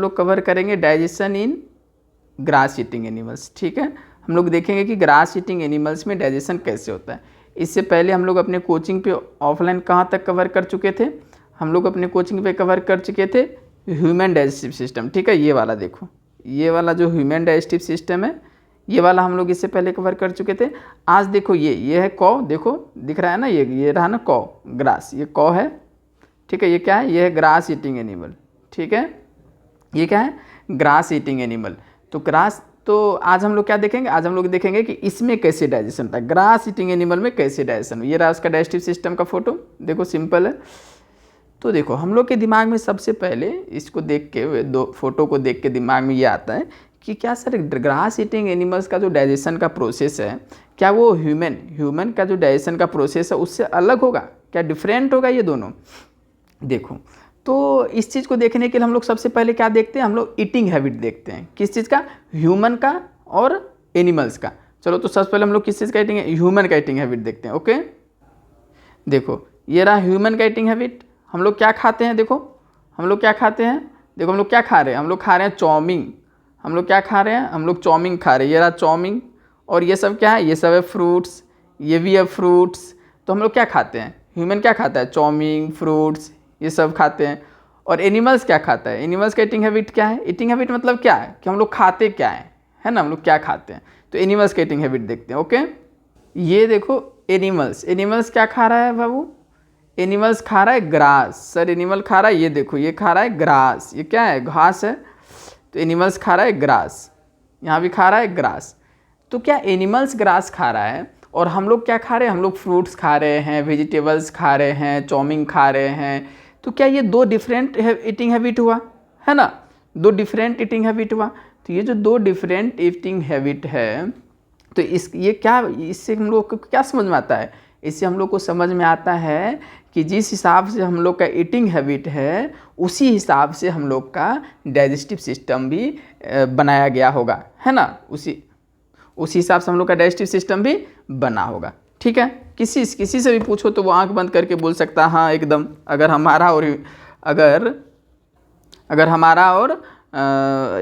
लोग कवर करेंगे डाइजेशन इन grass eating animals. ठीक है, हम लोग देखेंगे कि ग्रास ईटिंग एनिमल्स में डाइजेशन कैसे होता है। इससे पहले हम लोग अपने कोचिंग पे ऑफलाइन कहाँ तक कवर कर चुके थे, हम लोग अपने कोचिंग पे कवर कर चुके थे ह्यूमन डाइजेस्टिव सिस्टम। ठीक है, ये वाला देखो, ये वाला जो ह्यूमन डाइजेस्टिव सिस्टम है, ये वाला हम लोग इससे पहले कवर कर चुके थे। आज देखो ये है कौ, देखो दिख रहा है ना, ये रहा ना कौ, ग्रास, ये कौ है। ठीक है, ये क्या है, ये है ग्रास ईटिंग एनिमल। ठीक है, ये क्या है, ग्रास ईटिंग एनिमल। तो ग्रास, तो आज हम लोग क्या देखेंगे, आज हम लोग देखेंगे कि इसमें कैसे डाइजेशन होता है, ग्रास ईटिंग एनिमल में कैसे डाइजेशन। ये रहा उसका डाइजेस्टिव सिस्टम का फोटो, देखो सिंपल है। तो देखो हम लोग के दिमाग में सबसे पहले इसको देख के, दो फोटो को देख के दिमाग में ये आता है कि क्या सर ग्रास ईटिंग एनिमल्स का जो डाइजेशन का प्रोसेस है, क्या वो ह्यूमन का जो डाइजेशन का प्रोसेस है उससे अलग होगा, क्या डिफरेंट होगा ये दोनों। देखो, तो इस चीज़ को देखने के लिए हम लोग सबसे पहले क्या देखते हैं, हम लोग ईटिंग हैबिट देखते हैं। किस चीज़ का, ह्यूमन का और एनिमल्स का। चलो तो सबसे पहले हम लोग किस चीज़ का ईटिंग, ह्यूमन का ईटिंग हैबिट देखते हैं। ओके, देखो ये रहा ह्यूमन का ईटिंग हैबिट। हम लोग क्या खाते हैं, देखो हम लोग क्या खाते हैं, देखो हम लोग क्या खा रहे हैं, हम लोग खा रहे हैं चाउमीन। हम लोग क्या खा रहे हैं, हम लोग चाउमीन खा रहे हैं, ये रहा चाउमीन। और ये सब क्या है, ये सब है फ्रूट्स, ये भी है फ्रूट्स। तो हम लोग क्या खाते हैं, ह्यूमन क्या खाता है, चाउमीन, फ्रूट्स, ये सब खाते हैं। और एनिमल्स क्या खाता है, एनिमल्स का ईटिंग हैबिट क्या है, ईटिंग हैबिट मतलब क्या है कि हम लोग खाते क्या है ना, हम लोग क्या खाते हैं। तो एनिमल्स का ईटिंग हैबिट देखते हैं। ओके, ये देखो एनिमल्स क्या खा रहा है बाबू, एनिमल्स खा रहा है ग्रास। सर एनिमल खा रहा है, ये देखो ये खा रहा है ग्रास, ये क्या है, घास है। तो एनिमल्स खा रहा है ग्रास, यहाँ भी खा रहा है ग्रास। तो क्या एनिमल्स ग्रास खा रहा है और हम लोग क्या खा रहे हैं, हम लोग फ्रूट्स खा रहे हैं, वेजिटेबल्स खा रहे हैं, चाउमीन खा रहे हैं। तो क्या ये दो डिफरेंट ईटिंग हैबिट हुआ, है ना, दो डिफरेंट ईटिंग हैबिट हुआ। तो ये जो दो डिफरेंट ईटिंग हैबिट है, तो ये क्या, इससे हम लोग को क्या समझ में आता है, इससे हम लोग को समझ में आता है कि जिस हिसाब से हम लोग का ईटिंग हैबिट है उसी हिसाब से हम लोग का डाइजेस्टिव सिस्टम भी बनाया गया होगा, है ना, उसी हिसाब से हम लोग का डाइजेस्टिव सिस्टम भी बना होगा। ठीक है, किसी से भी पूछो तो वो आंख बंद करके बोल सकता है हाँ एकदम। अगर हमारा और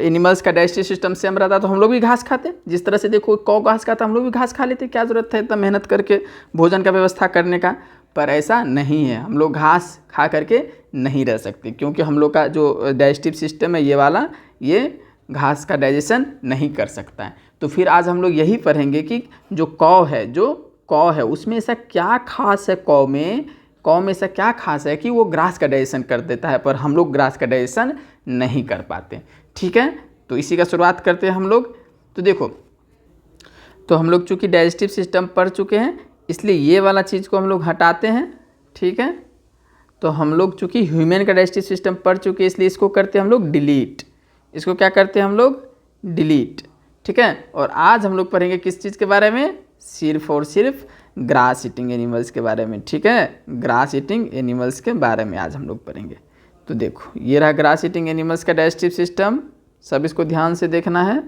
एनिमल्स का डाइजेस्टिव सिस्टम सेम रहता तो हम लोग भी घास खाते। जिस तरह से देखो कौ घास खाता, हम लोग भी घास खा लेते, क्या ज़रूरत है इतना मेहनत करके भोजन का व्यवस्था करने का। पर ऐसा नहीं है, हम लोग घास खा करके नहीं रह सकते, क्योंकि हम लोग का जो डाइजेस्टिव सिस्टम है ये वाला, ये घास का डाइजेशन नहीं कर सकता है। तो फिर आज हम लोग यही पढ़ेंगे कि जो कौ है उसमें ऐसा क्या खास है, कौ में ऐसा क्या खास है कि वो ग्रास का डाइजेशन कर देता है, पर हम लोग ग्रास का डाइजेशन नहीं कर पाते। ठीक है, तो इसी का शुरुआत करते हैं हम लोग। तो देखो, तो हम लोग चूँकि डाइजेस्टिव सिस्टम पढ़ चुके हैं इसलिए ये वाला चीज़ को हम लोग हटाते हैं। ठीक है, तो हम लोग चूँकि ह्यूमन का डाइजेस्टिव सिस्टम पढ़ चुके हैं इसलिए इसको करते हैं हम लोग डिलीट। इसको क्या करते हैं हम लोग, डिलीट। ठीक है, और आज हम लोग पढ़ेंगे किस चीज़ के बारे में, सिर्फ और सिर्फ ग्रास ईटिंग एनिमल्स के बारे में। ठीक है, ग्रास ईटिंग एनिमल्स के बारे में आज हम लोग पढ़ेंगे। तो देखो ये रहा ग्रास ईटिंग एनिमल्स का डाइजेस्टिव सिस्टम, सब इसको ध्यान से देखना है।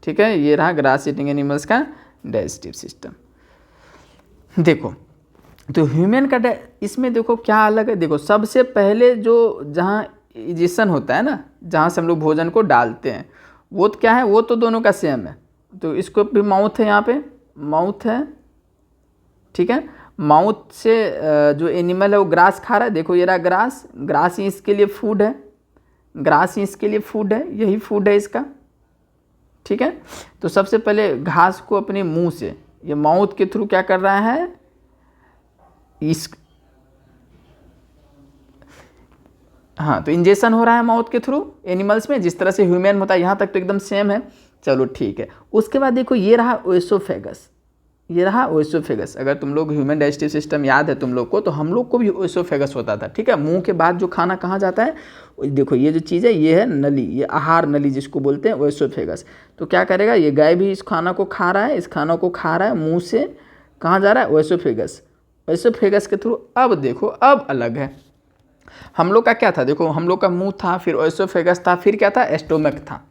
ठीक है, ये रहा ग्रास ईटिंग एनिमल्स का डाइजेस्टिव सिस्टम। देखो तो ह्यूमन का इसमें देखो क्या अलग है। देखो सबसे पहले जो जहाँ इजेशन होता है ना, जहाँ से हम लोग भोजन को डालते हैं, वो तो क्या है, वो तो दोनों का सेम है। तो इसको भी माउथ है, यहाँ पे माउथ है। ठीक है, माउथ से जो एनिमल है वो ग्रास खा रहा है। देखो ये रहा ग्रास ही इसके लिए फूड है, ग्रास ही इसके लिए फूड है, यही फूड है इसका। ठीक है, तो सबसे पहले घास को अपने मुंह से, ये माउथ के थ्रू क्या कर रहा है, हाँ, तो इंजेक्शन हो रहा है माउथ के थ्रू एनिमल्स में, जिस तरह से ह्यूमन होता है। यहाँ तक तो एकदम सेम है। चलो ठीक है, उसके बाद देखो ये रहा ओएसोफेगस, ये रहा ओएसोफेगस। अगर तुम लोग ह्यूमन डाइजेस्टिव सिस्टम याद है तुम लोग को, तो हम लोग को भी ओएसोफेगस होता था। ठीक है, मुंह के बाद जो खाना कहाँ जाता है, देखो ये जो चीज़ है ये है नली, ये आहार नली जिसको बोलते हैं ओएसोफेगस। तो क्या करेगा, ये गाय भी इस खाना को खा रहा है, इस खाना को खा रहा है, मुँह से कहाँ जा रहा है, ओएसोफेगस, ओएसोफेगस के थ्रू। अब देखो अब अलग है, हम लोग का क्या था, देखो हम लोग का मुंह था, फिर ओएसोफेगस था, फिर क्या था, एस्टोमक था।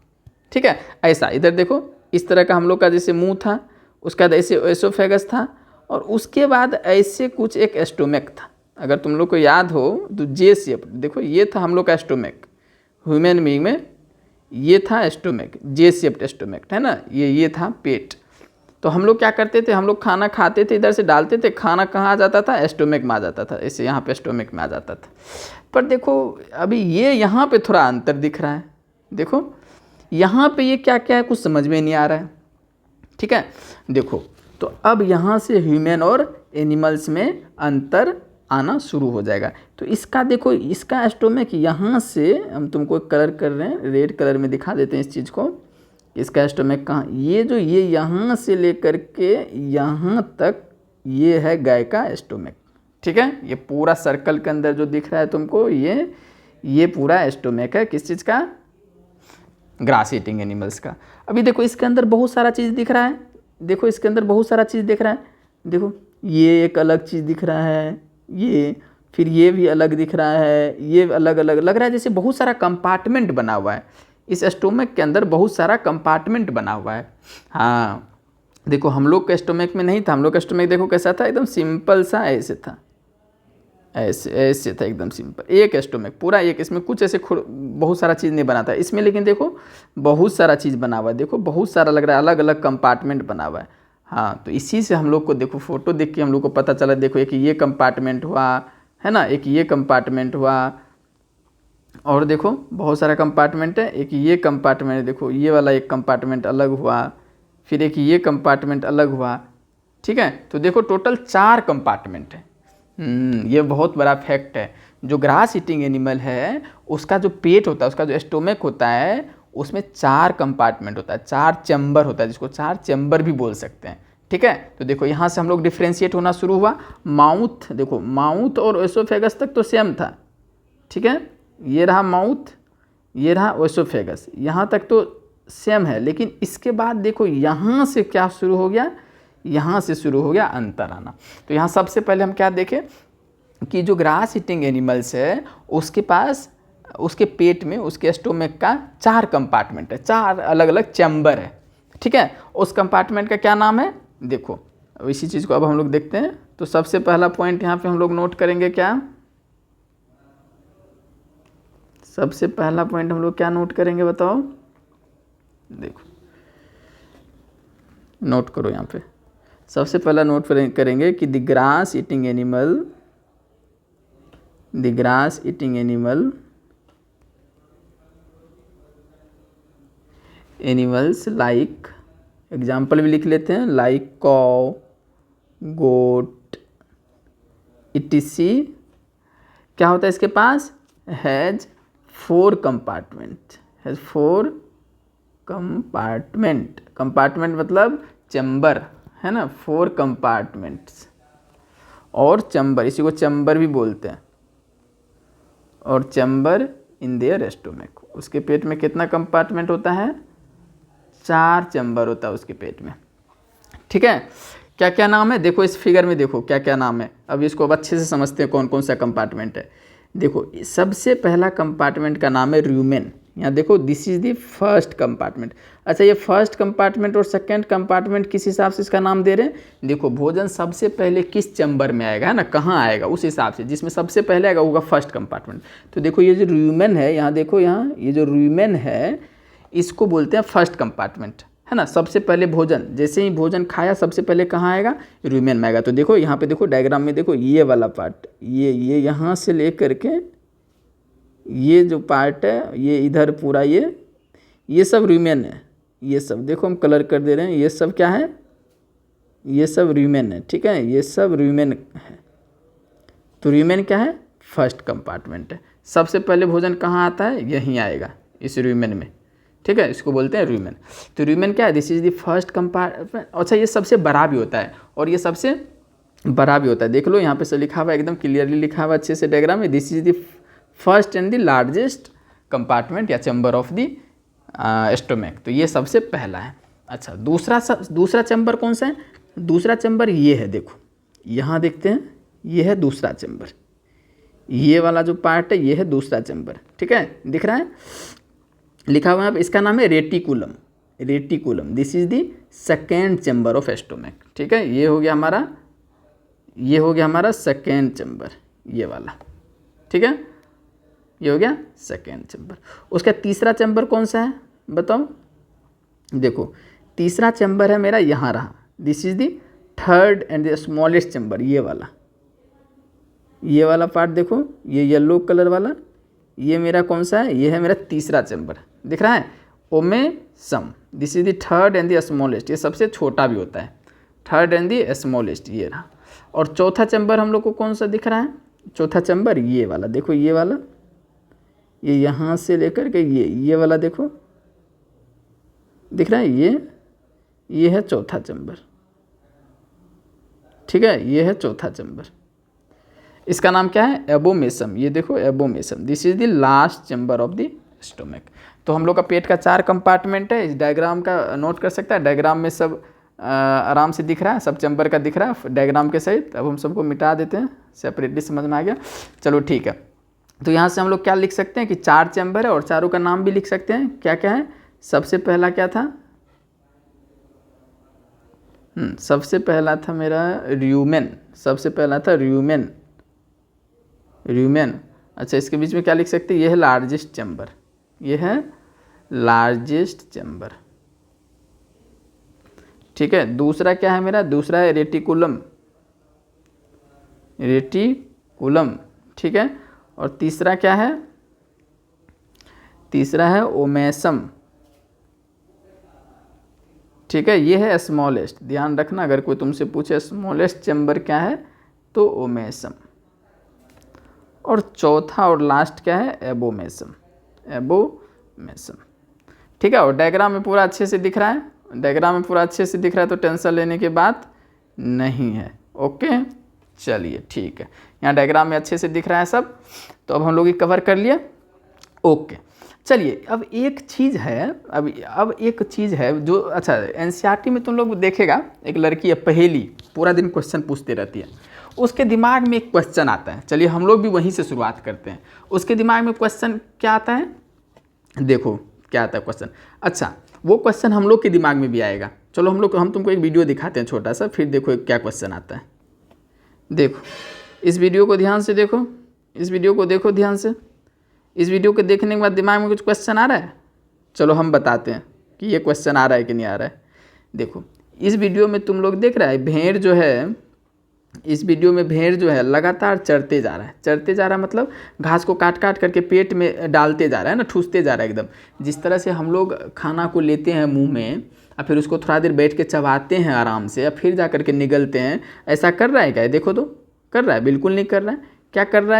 ठीक है, ऐसा इधर देखो इस तरह का हम लोग का जैसे मुंह था, उसका ऐसे ओएसोफेगस था, और उसके बाद ऐसे कुछ एक एस्टोमक था। अगर तुम लोग को याद हो तो जे शेप, देखो ये था हम लोग का एस्टोमक, ह्यूमन बीइंग में ये था स्टोमक, जे शेप्ड स्टोमक है ना, ये था पेट। तो हम लोग क्या करते थे, हम लोग खाना खाते थे, इधर से डालते थे, खाना कहाँ आ जाता था, स्टोमक में आ जाता था, ऐसे यहाँ पे स्टोमक में आ जाता था। पर देखो अभी ये यहाँ पे थोड़ा अंतर दिख रहा है, देखो यहाँ पे ये क्या क्या है कुछ समझ में नहीं आ रहा है, ठीक है। देखो तो अब यहाँ से ह्यूमन और एनिमल्स में अंतर आना शुरू हो जाएगा। तो इसका देखो, इसका स्टोमक यहाँ से, हम तुमको कलर कर रहे हैं, रेड कलर में दिखा देते हैं इस चीज़ को। इसका स्टोमक कहाँ, ये जो ये यहाँ से लेकर के यहाँ तक ये है गाय का स्टोमक, ठीक है। ये पूरा सर्कल के अंदर जो दिख रहा है तुमको, ये पूरा स्टोमक है किस चीज़ का, ग्रास ईटिंग एनिमल्स का। अभी देखो इसके अंदर बहुत सारा चीज़ दिख रहा है, देखो इसके अंदर बहुत सारा चीज़ दिख रहा है, देखो ये एक अलग चीज़ दिख रहा है, ये फिर ये भी अलग दिख रहा है, ये अलग अलग लग रहा है, जैसे बहुत सारा कंपार्टमेंट बना हुआ है इस स्टोमक के अंदर, बहुत सारा कंपार्टमेंट बना हुआ है। हाँ देखो हम लोग के स्टोमक में नहीं था, हम लोग का स्टोमक देखो कैसा था, एकदम सिंपल सा ऐसे था, ऐसे था एकदम सिंपल एक स्टोमक पूरा एक, इसमें कुछ ऐसे बहुत सारा चीज़ नहीं बना था इसमें, लेकिन देखो बहुत सारा चीज़ बना हुआ है, देखो बहुत सारा लग रहा है, अलग अलग कंपार्टमेंट बना हुआ है। हाँ तो इसी से हम लोग को देखो फोटो देख के हम लोग को पता चला, देखो एक ये कंपार्टमेंट हुआ है ना, एक ये कंपार्टमेंट हुआ, और देखो बहुत सारा कंपार्टमेंट है, एक ये कंपार्टमेंट है, देखो ये वाला एक कंपार्टमेंट अलग हुआ, फिर एक ये कंपार्टमेंट अलग हुआ, ठीक है। तो देखो टोटल 4 कंपार्टमेंट है। ये बहुत बड़ा फैक्ट है। जो ग्रास ईटिंग एनिमल है उसका जो पेट होता है, उसका जो स्टोमक होता है, उसमें 4 कंपार्टमेंट होता है, 4 चैम्बर होता है, जिसको 4 चैम्बर भी बोल सकते हैं, ठीक है। तो देखो यहाँ से हम लोग डिफ्रेंशिएट होना शुरू हुआ। माउथ, देखो माउथ और एसोफेगस तक तो सेम था, ठीक है, ये रहा माउथ, ये रहा एसोफेगस, यहाँ तक तो सेम है, लेकिन इसके बाद देखो यहाँ से क्या शुरू हो गया, यहाँ से शुरू हो गया अंतर आना। तो यहाँ सबसे पहले हम क्या देखें कि जो ग्रास ईटिंग एनिमल्स है उसके पास, उसके पेट में, उसके स्टोमक का 4 कंपार्टमेंट है, 4 अलग अलग चैम्बर है, ठीक है। उस कंपार्टमेंट का क्या नाम है, देखो इसी चीज़ को अब हम लोग देखते हैं। तो सबसे पहला पॉइंट यहाँ पे हम लोग नोट करेंगे, क्या सबसे पहला पॉइंट हम लोग क्या नोट करेंगे बताओ, देखो नोट करो यहाँ पे, सबसे पहला नोट करेंगे कि the grass eating animals like, example भी लिख लेते हैं, लाइक कॉ, गोट, इटीसी, क्या होता है इसके पास, has 4 compartment, has 4 compartment, compartment मतलब चैम्बर है ना, 4 कंपार्टमेंट्स, और चैम्बर, इसी को चैम्बर भी बोलते हैं, और चैम्बर इन देयर स्टोमक, उसके पेट में कितना कंपार्टमेंट होता है, 4 चैम्बर होता है उसके पेट में, ठीक है। क्या क्या नाम है, देखो इस फिगर में देखो क्या क्या नाम है, अब इसको अब अच्छे से समझते हैं कौन कौन सा कंपार्टमेंट है। देखो सबसे पहला कंपार्टमेंट का नाम है रूमेन, यहाँ देखो this is the first compartment. अच्छा ये फर्स्ट कंपार्टमेंट और सेकंड कंपार्टमेंट किस हिसाब से इसका नाम दे रहे हैं, देखो भोजन सबसे पहले किस चैम्बर में आएगा है ना, कहाँ आएगा, उस हिसाब से जिसमें सबसे पहले आएगा होगा फर्स्ट कंपार्टमेंट। तो देखो ये जो रूमेन है, यहाँ देखो, यहाँ ये जो रूमेन है इसको बोलते हैं फर्स्ट कंपार्टमेंट है ना। सबसे पहले भोजन, जैसे ही भोजन खाया सबसे पहले कहाँ आएगा, रूमेन में आएगा। तो देखो यहाँ पे देखो डायग्राम में देखो ये वाला पार्ट, ये यहाँ से लेकर के ये जो पार्ट है ये इधर पूरा ये सब रूमेन है, ये सब देखो हम कलर कर दे रहे हैं, ये सब क्या है, ये सब रूमेन है, ठीक है, ये सब रूमेन है। तो रूमेन क्या है, फर्स्ट कंपार्टमेंट है। सबसे पहले भोजन कहाँ आता है, यहीं आएगा इस रूमेन में, ठीक है, इसको बोलते हैं रूमेन। तो रूमेन क्या है, this is the first compartment. अच्छा ये सबसे बड़ा भी होता है और ये सबसे बड़ा भी होता है, देख लो यहाँ पे से लिखा हुआ है, एकदम क्लियरली लिखा हुआ अच्छे से डायग्राम में, this is the first and the largest compartment या चैम्बर ऑफ द स्टोमक। तो ये सबसे पहला है। अच्छा दूसरा चैम्बर कौन सा है, दूसरा चैम्बर ये है, देखो यहाँ देखते हैं, ये है दूसरा चैम्बर, ये वाला जो पार्ट है ये है दूसरा चैम्बर, ठीक है, दिख रहा है लिखा हुआ है, इसका नाम है reticulum, reticulum, this is the second chamber of stomach, ठीक है। ये हो गया हमारा सेकेंड चैम्बर, ये वाला, ठीक है, ये हो गया सेकेंड चैम्बर। उसका तीसरा चैम्बर कौन सा है बताओ? देखो तीसरा चैम्बर है मेरा यहाँ रहा, this is the third and the smallest chamber, ये वाला पार्ट देखो, ये येलो कलर वाला, ये मेरा कौन सा है? ये है मेरा तीसरा चैम्बर, दिख रहा है, omasum, this is the third and the smallest, ये सबसे छोटा भी होता है, थर्ड एंड द स्मॉलेस्ट, ये रहा। और चौथा चैम्बर हम लोग को कौन सा दिख रहा है? चौथा चैम्बर ये वाला, देखो ये वाला, ये यहाँ से लेकर के ये वाला देखो, दिख रहा है, ये है चौथा चैम्बर, ठीक है, ये है चौथा चैम्बर। इसका नाम क्या है? एबोमेसम, ये देखो abomasum, this is the last chamber of the stomach. तो हम लोग का पेट का 4 कंपार्टमेंट है, इस डायग्राम का नोट कर सकता है, डायग्राम में सब आराम से दिख रहा है, सब चैम्बर का दिख रहा है डायग्राम के सहित। अब हम सबको मिटा देते हैं, सेपरेटली समझ में आ गया, चलो ठीक है। तो यहाँ से हम लोग क्या लिख सकते हैं कि 4 चैम्बर है और चारों का नाम भी लिख सकते हैं, क्या क्या है? सबसे पहला क्या था? सबसे पहला था मेरा र्यूमेन, सबसे पहला था र्यूमेन। अच्छा, इसके बीच में क्या लिख सकते हैं? ये है लार्जेस्ट चैम्बर, ये है लार्जेस्ट चैम्बर, ठीक है। दूसरा क्या है मेरा? दूसरा है रेटिकुलम, ठीक है। और तीसरा क्या है? तीसरा है ओमेसम, ठीक है। ये है स्मॉलेस्ट, ध्यान रखना, अगर कोई तुमसे पूछे स्मॉलेस्ट चैम्बर क्या है तो ओमेसम। और चौथा और लास्ट क्या है? एबोमेसम, ठीक है। और डायग्राम में पूरा अच्छे से दिख रहा है, तो टेंशन लेने की बात नहीं है, ओके। चलिए ठीक है, यहाँ डायग्राम में अच्छे से दिख रहा है सब, तो अब हम लोग ये कवर कर लिया, ओके। चलिए अब एक चीज़ है, जो अच्छा एनसीईआरटी में तुम लोग देखेगा, एक लड़की है पहेली, पूरा दिन क्वेश्चन पूछते रहती है, उसके दिमाग में एक क्वेश्चन आता है, चलिए हम लोग भी वहीं से शुरुआत करते हैं। उसके दिमाग में क्वेश्चन क्या आता है? देखो क्या आता है क्वेश्चन, अच्छा वो क्वेश्चन हम लोग के दिमाग में भी आएगा, चलो हम तुमको एक वीडियो दिखाते हैं छोटा सा, फिर देखो क्या क्वेश्चन आता है। देखो इस वीडियो को ध्यान से देखो, इस वीडियो को देखने के बाद दिमाग में कुछ क्वेश्चन आ रहा है, चलो हम बताते हैं कि ये क्वेश्चन आ रहा है कि नहीं आ रहा है। देखो इस वीडियो में तुम लोग देख रहा है, भेड़ जो है लगातार चरते जा रहा है, मतलब घास को काट करके पेट में डालते जा रहा है ना, ठूसते जा रहा है एकदम। जिस तरह से हम लोग खाना को लेते हैं मुंह में और फिर उसको थोड़ा देर बैठ के चबाते हैं आराम से, और फिर जा करके निगलते हैं, ऐसा कर रहा है क्या? देखो तो कर रहा है? बिल्कुल नहीं कर रहा है। क्या कर रहा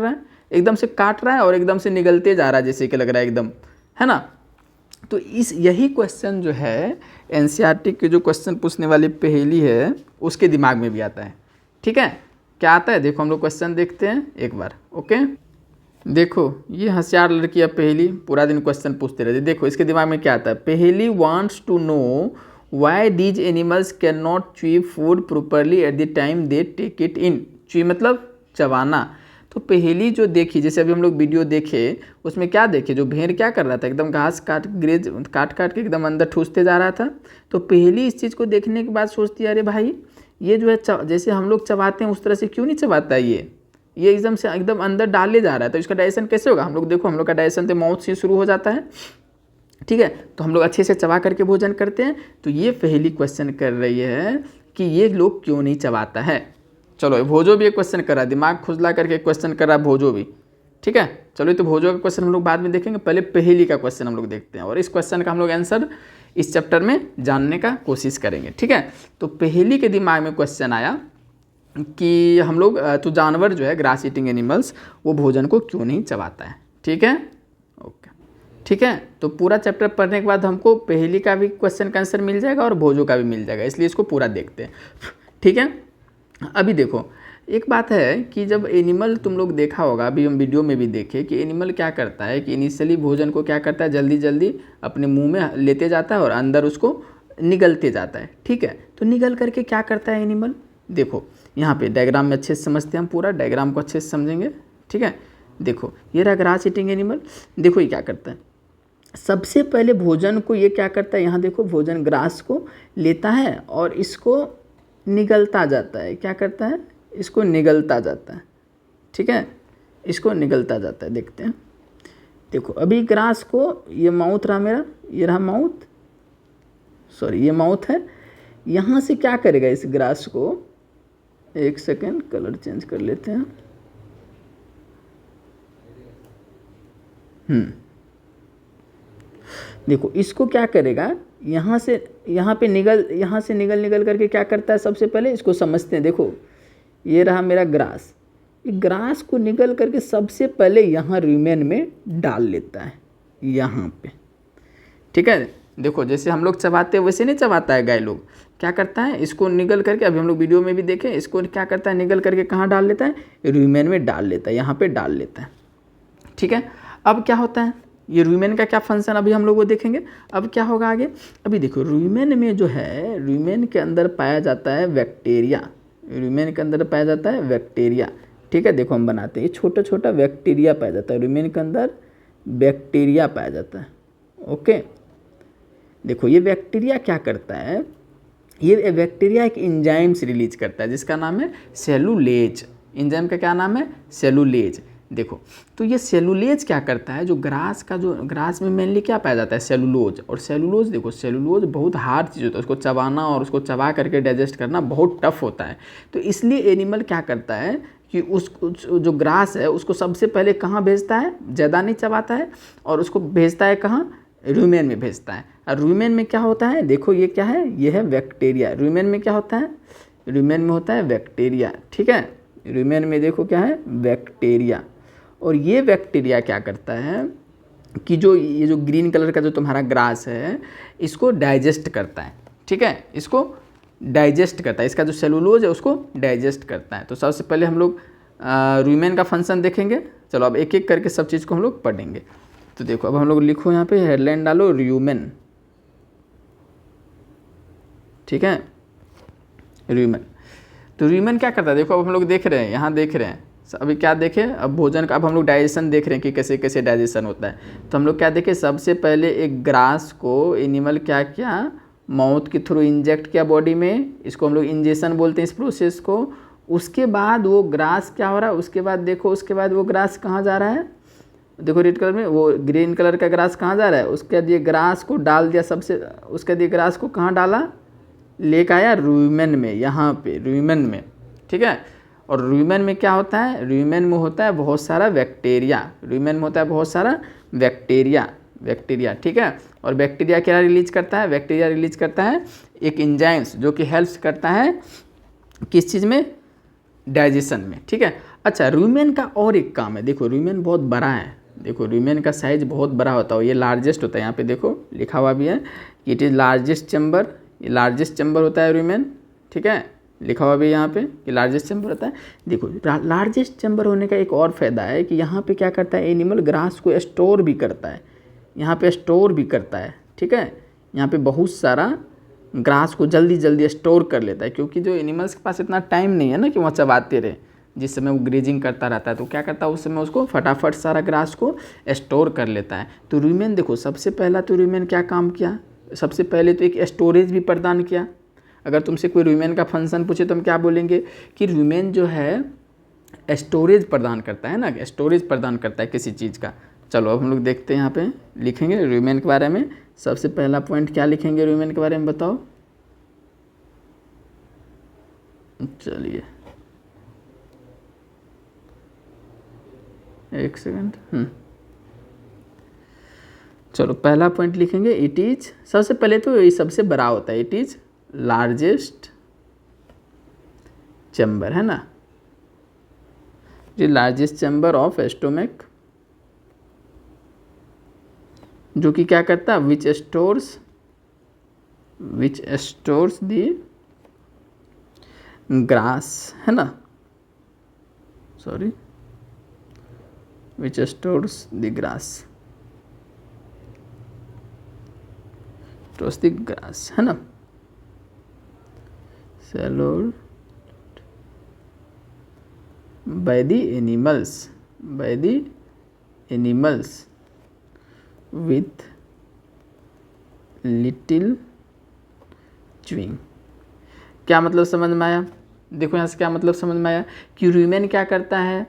है? एकदम से काट रहा है और एकदम से निगलते जा रहा है, जैसे कि लग रहा है एकदम, है ना। तो यही क्वेश्चन जो है एनसीईआरटी के जो क्वेश्चन पूछने वाली पहेली है उसके दिमाग में भी आता है, ठीक है। क्या आता है? देखो हम लोग क्वेश्चन देखते हैं एक बार, ओके। देखो ये होशियार लड़की है पहेली, पूरा दिन क्वेश्चन पूछते रहते। देखो इसके दिमाग में क्या आता है? Paheli wants to know why these animals can not chew food properly at the time they take it in. Chew मतलब चबाना। तो पहेली जो देखी, जैसे अभी हम लोग वीडियो देखे, उसमें क्या देखे? जो भेड़ क्या कर रहा था, एकदम घास काट के एकदम अंदर ठूसते जा रहा था। तो पहेली इस चीज़ को देखने के बाद सोचती है, अरे भाई ये जो है जैसे हम लोग चबाते हैं उस तरह से क्यों नहीं चबाता है, ये एकदम अंदर डाले जा रहा है, तो इसका डाइजेशन कैसे होगा? हम लोग का डाइजेशन तो माउथ से शुरू हो जाता है, ठीक है। तो हम लोग अच्छे से चबा करके भोजन करते हैं। तो ये पहेली क्वेश्चन कर रही है कि ये लोग क्यों नहीं चबाता है। चलो भोजो भी एक क्वेश्चन कर रहा है, दिमाग खुजला करके क्वेश्चन कर रहा है भोजो भी, ठीक है। चलो तो भोजो का क्वेश्चन हम लोग बाद में देखेंगे, पहले पहेली का क्वेश्चन हम लोग देखते हैं, और इस क्वेश्चन का हम लोग आंसर इस चैप्टर में जानने का कोशिश करेंगे, ठीक है। तो पहेली के दिमाग में क्वेश्चन आया कि हम लोग तो जानवर जो है ग्रास ईटिंग एनिमल्स, वो भोजन को क्यों नहीं चबाता है, ठीक है, ओके, ठीक है। तो पूरा चैप्टर पढ़ने के बाद हमको पहेली का भी क्वेश्चन का आंसर मिल जाएगा और भोजो का भी मिल जाएगा, इसलिए इसको पूरा देखते हैं, ठीक है। अभी देखो एक बात है कि जब एनिमल तुम लोग देखा होगा, अभी हम वीडियो में भी देखे कि एनिमल क्या करता है कि इनिशियली भोजन को क्या करता है, जल्दी जल्दी अपने मुंह में लेते जाता है और अंदर उसको निगलते जाता है, ठीक है। तो निगल करके क्या करता है एनिमल? देखो यहाँ पे डायग्राम में अच्छे से समझते हैं, हम पूरा डायग्राम को अच्छे से समझेंगे, ठीक है। देखो ये रहा ग्रास ईटिंग एनिमल, देखो ये क्या करता है, सबसे पहले भोजन को ये क्या करता है, यहाँ देखो भोजन ग्रास को लेता है और इसको निगलता जाता है। क्या करता है? इसको निगलता जाता है, ठीक है। इसको निगलता जाता है। देखते हैं, देखो अभी ग्रास को, ये माउथ रहा मेरा, ये रहा माउथ, सॉरी ये माउथ है, यहाँ से क्या करेगा इस ग्रास को, एक सेकेंड कलर चेंज कर लेते हैं। देखो इसको क्या करेगा, यहाँ से यहाँ पे यहाँ से निगल करके क्या करता है, सबसे पहले इसको समझते हैं। देखो ये रहा मेरा ग्रास, ये ग्रास को निगल करके सबसे पहले यहाँ रूमेन में डाल लेता है, यहाँ पे, ठीक है। देखो जैसे हम लोग चबाते हैं वैसे नहीं चबाता है गाय लोग, क्या करता है इसको निगल करके, अभी हम लोग वीडियो में भी देखें, इसको क्या करता है निगल करके कहाँ डाल लेता है, रूमेन में डाल लेता है, यहाँ पे डाल लेता है, ठीक है। अब क्या होता है, ये रूमेन का क्या फंक्शन अभी हम लोग वो देखेंगे। अब क्या होगा आगे, अभी देखो रूमेन में जो है, रूमेन के अंदर पाया जाता है बैक्टीरिया, रूमेन के अंदर पाया जाता है बैक्टीरिया, ठीक है। देखो हम बनाते हैं, ये छोटा छोटा बैक्टीरिया पाया जाता है, रूमेन के अंदर बैक्टीरिया पाया जाता है, ओके। देखो ये बैक्टीरिया क्या करता है, ये बैक्टीरिया एक एंजाइम्स रिलीज करता है जिसका नाम है सेलुलेज। एंजाइम का क्या नाम है, सेलुलेज। देखो तो ये सेलुलेज क्या करता है, जो ग्रास में मेनली क्या पाया जाता है, सेलुलोज। और सेलुलोज, देखो सेलुलोज बहुत हार्ड चीज़ होता है, उसको चबाना और उसको चबा करके डाइजेस्ट करना बहुत टफ होता है। तो इसलिए एनिमल क्या करता है कि उस जो ग्रास है उसको सबसे पहले कहाँ भेजता है, ज़्यादा नहीं चबाता है, और उसको भेजता है कहाँ, रूमेन में भेजता है। और रूमेन में क्या होता है, देखो ये क्या है, ये है बैक्टीरिया। रूमेन में क्या होता है, रूमेन में होता है बैक्टीरिया, ठीक है। रूमेन में देखो क्या है, बैक्टीरिया। और ये बैक्टीरिया क्या करता है कि जो ये जो ग्रीन कलर का जो तुम्हारा ग्रास है इसको डाइजेस्ट करता है, ठीक है, इसको डाइजेस्ट करता है, इसका जो सेलुलोज है उसको डाइजेस्ट करता है। तो सबसे पहले हम लोग रूमेन का फंक्शन देखेंगे। चलो अब एक एक करके सब चीज़ को हम लोग पढ़ेंगे। तो देखो अब हम लोग लिखो यहाँ पे हेडलाइन डालो रूमेन, ठीक है, रूमेन। तो रूमेन क्या करता है, देखो अब हम लोग देख रहे हैं, यहाँ देख रहे हैं अभी क्या देखें, अब भोजन का, अब हम लोग डाइजेशन देख रहे हैं कि कैसे कैसे डाइजेशन होता है। तो हम लोग क्या देखें, सबसे पहले एक ग्रास को एनिमल क्या किया, माउथ के थ्रू इंजेक्ट किया बॉडी में, इसको हम लोग इंजेक्शन बोलते हैं इस प्रोसेस को। उसके बाद वो ग्रास क्या हो रहा है, उसके बाद देखो, उसके बाद वो ग्रास कहाँ जा रहा है, देखो रेड कलर में, वो ग्रीन कलर का ग्रास कहाँ जा रहा है, उसके बाद ये ग्रास को डाल दिया सबसे, उसके बाद ये ग्रास को कहाँ डाला, लेकर आया रूमेन में, यहाँ पे रूमेन में, ठीक है। और रूमेन में क्या होता है, रूमेन में होता है बहुत सारा बैक्टीरिया, रूमेन में होता है बहुत सारा बैक्टीरिया, ठीक है। और बैक्टीरिया क्या रिलीज करता है, बैक्टीरिया रिलीज करता है एक एंजाइम्स जो कि हेल्प करता है किस चीज़ में, डाइजेशन में, ठीक है। अच्छा रूमेन का और एक काम है, देखो रूमेन बहुत बड़ा है, देखो रूमेन का साइज बहुत बड़ा होता है, ये लार्जेस्ट होता है, यहाँ पे देखो लिखा हुआ भी है कि इट इज़ लार्जेस्ट चैम्बर, ये लार्जेस्ट चैम्बर होता है रूमेन, ठीक है, लिखा हुआ भी यहाँ पे कि लार्जेस्ट चैम्बर होता है। देखो लार्जेस्ट चैम्बर होने का एक और फ़ायदा है कि यहाँ पे क्या करता है, एनिमल ग्रास को स्टोर भी करता है, यहाँ पे स्टोर भी करता है, ठीक है। यहाँ पे बहुत सारा ग्रास को जल्दी जल्दी स्टोर कर लेता है, क्योंकि जो एनिमल्स के पास इतना टाइम नहीं है ना कि वहाँ चबाते रहे, जिस समय वो ग्रेजिंग करता रहता है, तो क्या करता है उस समय उसको फटाफट सारा ग्रास को स्टोर कर लेता है। तो रूमेन देखो सबसे पहला तो रूमेन क्या काम किया, सबसे पहले तो एक स्टोरेज भी प्रदान किया। अगर तुमसे कोई रूमेन का फंक्शन पूछे तो हम क्या बोलेंगे कि रूमेन जो है स्टोरेज प्रदान करता है ना, स्टोरेज प्रदान करता है किसी चीज़ का। चलो अब हम लोग देखते हैं, यहाँ पे लिखेंगे रूमेन के बारे में। सबसे पहला पॉइंट क्या लिखेंगे रूमेन के बारे में बताओ, चलिए एक सेकंड, चलो पहला पॉइंट लिखेंगे, इट इज, सबसे पहले तो ये सबसे बड़ा होता है, इट इज लार्जेस्ट चैम्बर, है ना, ये लार्जेस्ट चैम्बर ऑफ स्टोमक, जो कि क्या करता है, विच स्टोर्स दी ग्रास, है ना, sorry, which stores the grass, stores the grass, है ना, swallowed by the animals with little chewing। क्या मतलब समझ में आया, देखो यहाँ से क्या मतलब समझ में आया कि रूमेन क्या करता है,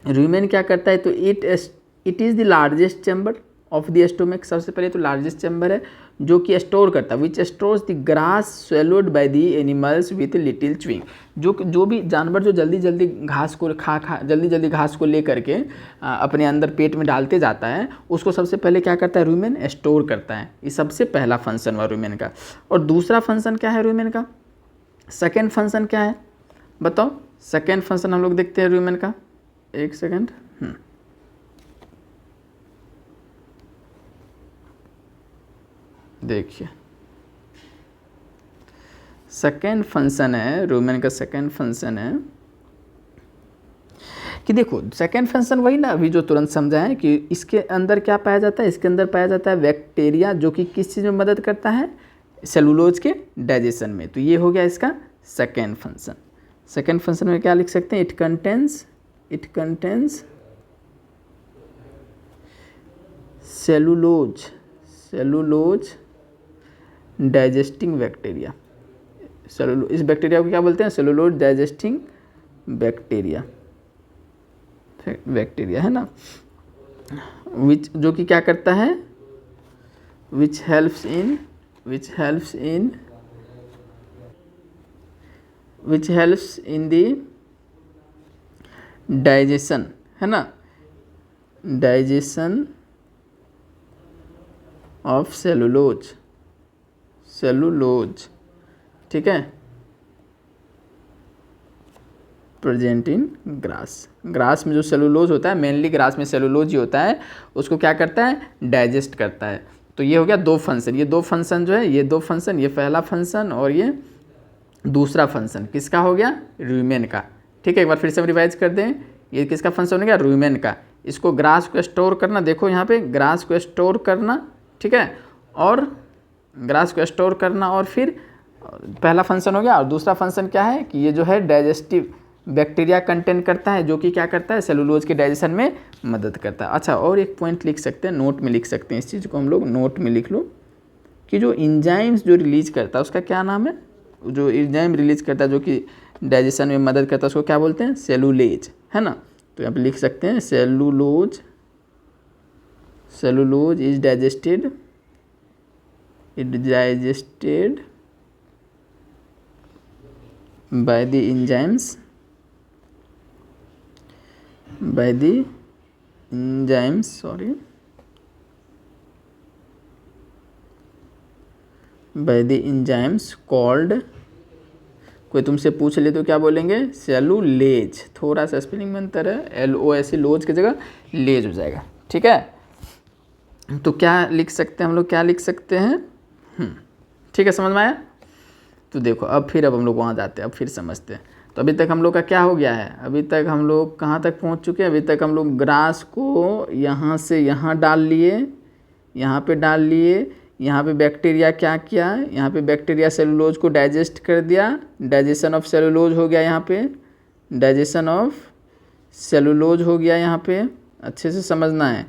रूमेन क्या करता है, तो it is the largest chamber of the stomach. सबसे पहले तो लार्जेस्ट चैम्बर है जो कि स्टोर करता है, which stores the grass swallowed by the animals with little chewing. जो भी जानवर जो जल्दी जल्दी घास को जल्दी जल्दी घास को ले करके अपने अंदर पेट में डालते जाता है, उसको सबसे पहले क्या करता है, रूमेन स्टोर करता है। ये सबसे पहला फंक्शन हुआ रूमेन का। और दूसरा फंक्शन क्या है रूमेन का, सेकेंड फंक्शन क्या है बताओ। सेकेंड फंक्शन हम लोग देखते हैं रूमेन का, एक सेकेंड। देखिए सेकेंड फंक्शन है रूमेन का, सेकेंड फंक्शन है कि देखो सेकेंड फंक्शन वही ना अभी जो तुरंत समझा है कि इसके अंदर क्या पाया जाता है, इसके अंदर पाया जाता है बैक्टीरिया, जो कि किस चीज़ में मदद करता है, सेलुलोज के डाइजेशन में। तो ये हो गया इसका सेकेंड फंक्शन। सेकेंड फंक्शन में क्या लिख सकते हैं, it contains cellulose digesting bacteria. इस बैक्टीरिया को क्या बोलते हैं, सेलुलोज डाइजेस्टिंग बैक्टीरिया है ना, विच जो कि क्या करता है, which helps in the digestion, है ना, डाइजेशन ऑफ सेलुलोज, ठीक है, प्रेजेंट इन ग्रास में जो सेलुलोज होता है, मेनली ग्रास में सेलुलोज ही होता है, उसको क्या करता है, डाइजेस्ट करता है। तो ये हो गया दो फंक्शन, ये दो फंक्शन जो है, ये दो फंक्शन, ये पहला फंक्शन और ये दूसरा फंक्शन किसका हो गया, रूमेन का। ठीक है, एक बार फिर से हम रिवाइज कर दें, ये किसका फंक्शन हो गया, रूमेन का। इसको ग्रास को स्टोर करना, देखो यहाँ पे ग्रास को स्टोर करना, ठीक है, और ग्रास को स्टोर करना, और फिर पहला फंक्शन हो गया। और दूसरा फंक्शन क्या है कि ये जो है डाइजेस्टिव बैक्टीरिया कंटेन करता है, जो कि क्या करता है, सेलुलोज के डाइजेशन में मदद करता है। अच्छा, और एक पॉइंट लिख सकते हैं, नोट में लिख सकते हैं, इस चीज़ को हम लोग नोट में लिख लो कि जो इंजाइम्स जो रिलीज करता है उसका क्या नाम है, जो इंजाइम रिलीज करता है जो कि डाइजेशन में मदद करता है उसको क्या बोलते हैं, सेलुलेज, है ना। तो यहाँ पे लिख सकते हैं cellulose is digested by the enzymes called, कोई तुमसे पूछ ले तो क्या बोलेंगे, सेलुलेज। थोड़ा सा स्पेलिंग में अंतर है, LOS लोज की जगह लेज हो जाएगा, ठीक है। तो क्या लिख सकते हैं हम लोग, क्या लिख सकते हैं, ठीक है, समझ में आया। तो देखो अब हम लोग वहाँ जाते हैं, अब फिर समझते हैं। तो अभी तक हम लोग का क्या हो गया है, अभी तक हम लोग कहाँ तक पहुँच चुके हैं, अभी तक हम लोग ग्रास को यहाँ से यहाँ डाल लिए, यहाँ पे डाल लिए, यहाँ पे बैक्टीरिया क्या किया, यहाँ पे बैक्टीरिया सेलुलोज को डाइजेस्ट कर दिया, डाइजेशन ऑफ सेलुलोज हो गया, यहाँ पे डाइजेशन ऑफ सेलुलोज हो गया, यहाँ पे अच्छे से समझना है,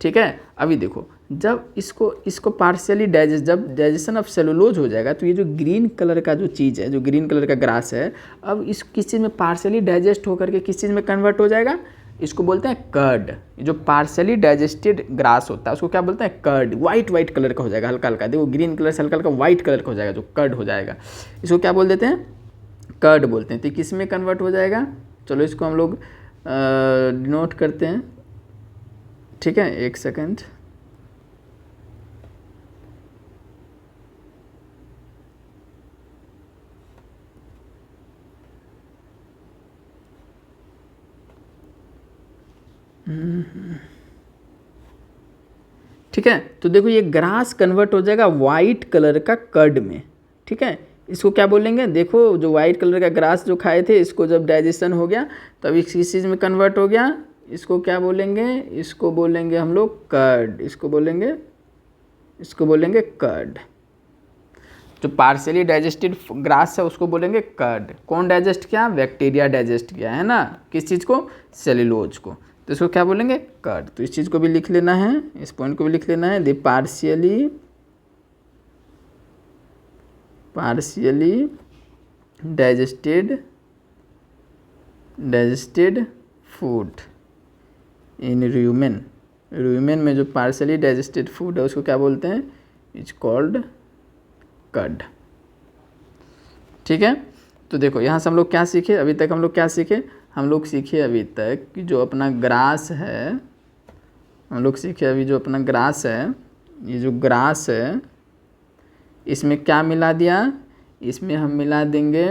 ठीक है। अभी देखो जब इसको पार्शियली जब डाइजेशन ऑफ सेलुलोज हो जाएगा, तो ये जो ग्रीन कलर का जो चीज़ है, जो ग्रीन कलर का ग्रास है, अब इस किस चीज़ में पार्शियली डाइजेस्ट होकर के किस चीज़ में कन्वर्ट हो जाएगा, इसको बोलते हैं कर्ड। जो पार्शियली डाइजेस्टेड ग्रास होता है उसको क्या बोलते हैं, कर्ड। वाइट कलर का हो जाएगा, हल्का हल्का, देखो ग्रीन कलर से हल्का हल्का वाइट कलर का हो जाएगा, जो कर्ड हो जाएगा, इसको क्या बोल देते हैं, कर्ड बोलते हैं। तो किस में कन्वर्ट हो जाएगा, चलो इसको हम लोग नोट करते हैं, ठीक है, एक सेकेंड। ठीक है, तो देखो ये ग्रास कन्वर्ट हो जाएगा वाइट कलर का कर्ड में, ठीक है। इसको क्या बोलेंगे, देखो जो वाइट कलर का ग्रास जो खाए थे, इसको जब डाइजेशन हो गया तब इस चीज़ में कन्वर्ट हो गया, इसको क्या बोलेंगे, इसको बोलेंगे हम लोग कर्ड, इसको बोलेंगे कर्ड। जो पार्शियली डाइजेस्टेड ग्रास है उसको बोलेंगे कर्ड। कौन डाइजेस्ट किया, बैक्टीरिया डाइजेस्ट किया, है ना, किस चीज़ को, सेलुलोज को, तो इसको क्या बोलेंगे, कर्ड। तो इस चीज़ को भी लिख लेना है, इस पॉइंट को भी लिख लेना है, the partially digested food, in rumen, rumen में जो पार्शली डाइजेस्टेड फूड है उसको क्या बोलते हैं, इज कॉल्ड कर्ड। ठीक है, तो देखो यहाँ से हम लोग क्या सीखे अभी तक, हम लोग क्या सीखे, हम लोग सीखे अभी तक कि जो अपना ग्रास है, हम लोग सीखे अभी जो अपना ग्रास है, ये जो ग्रास है इसमें क्या मिला दिया, इसमें हम मिला देंगे,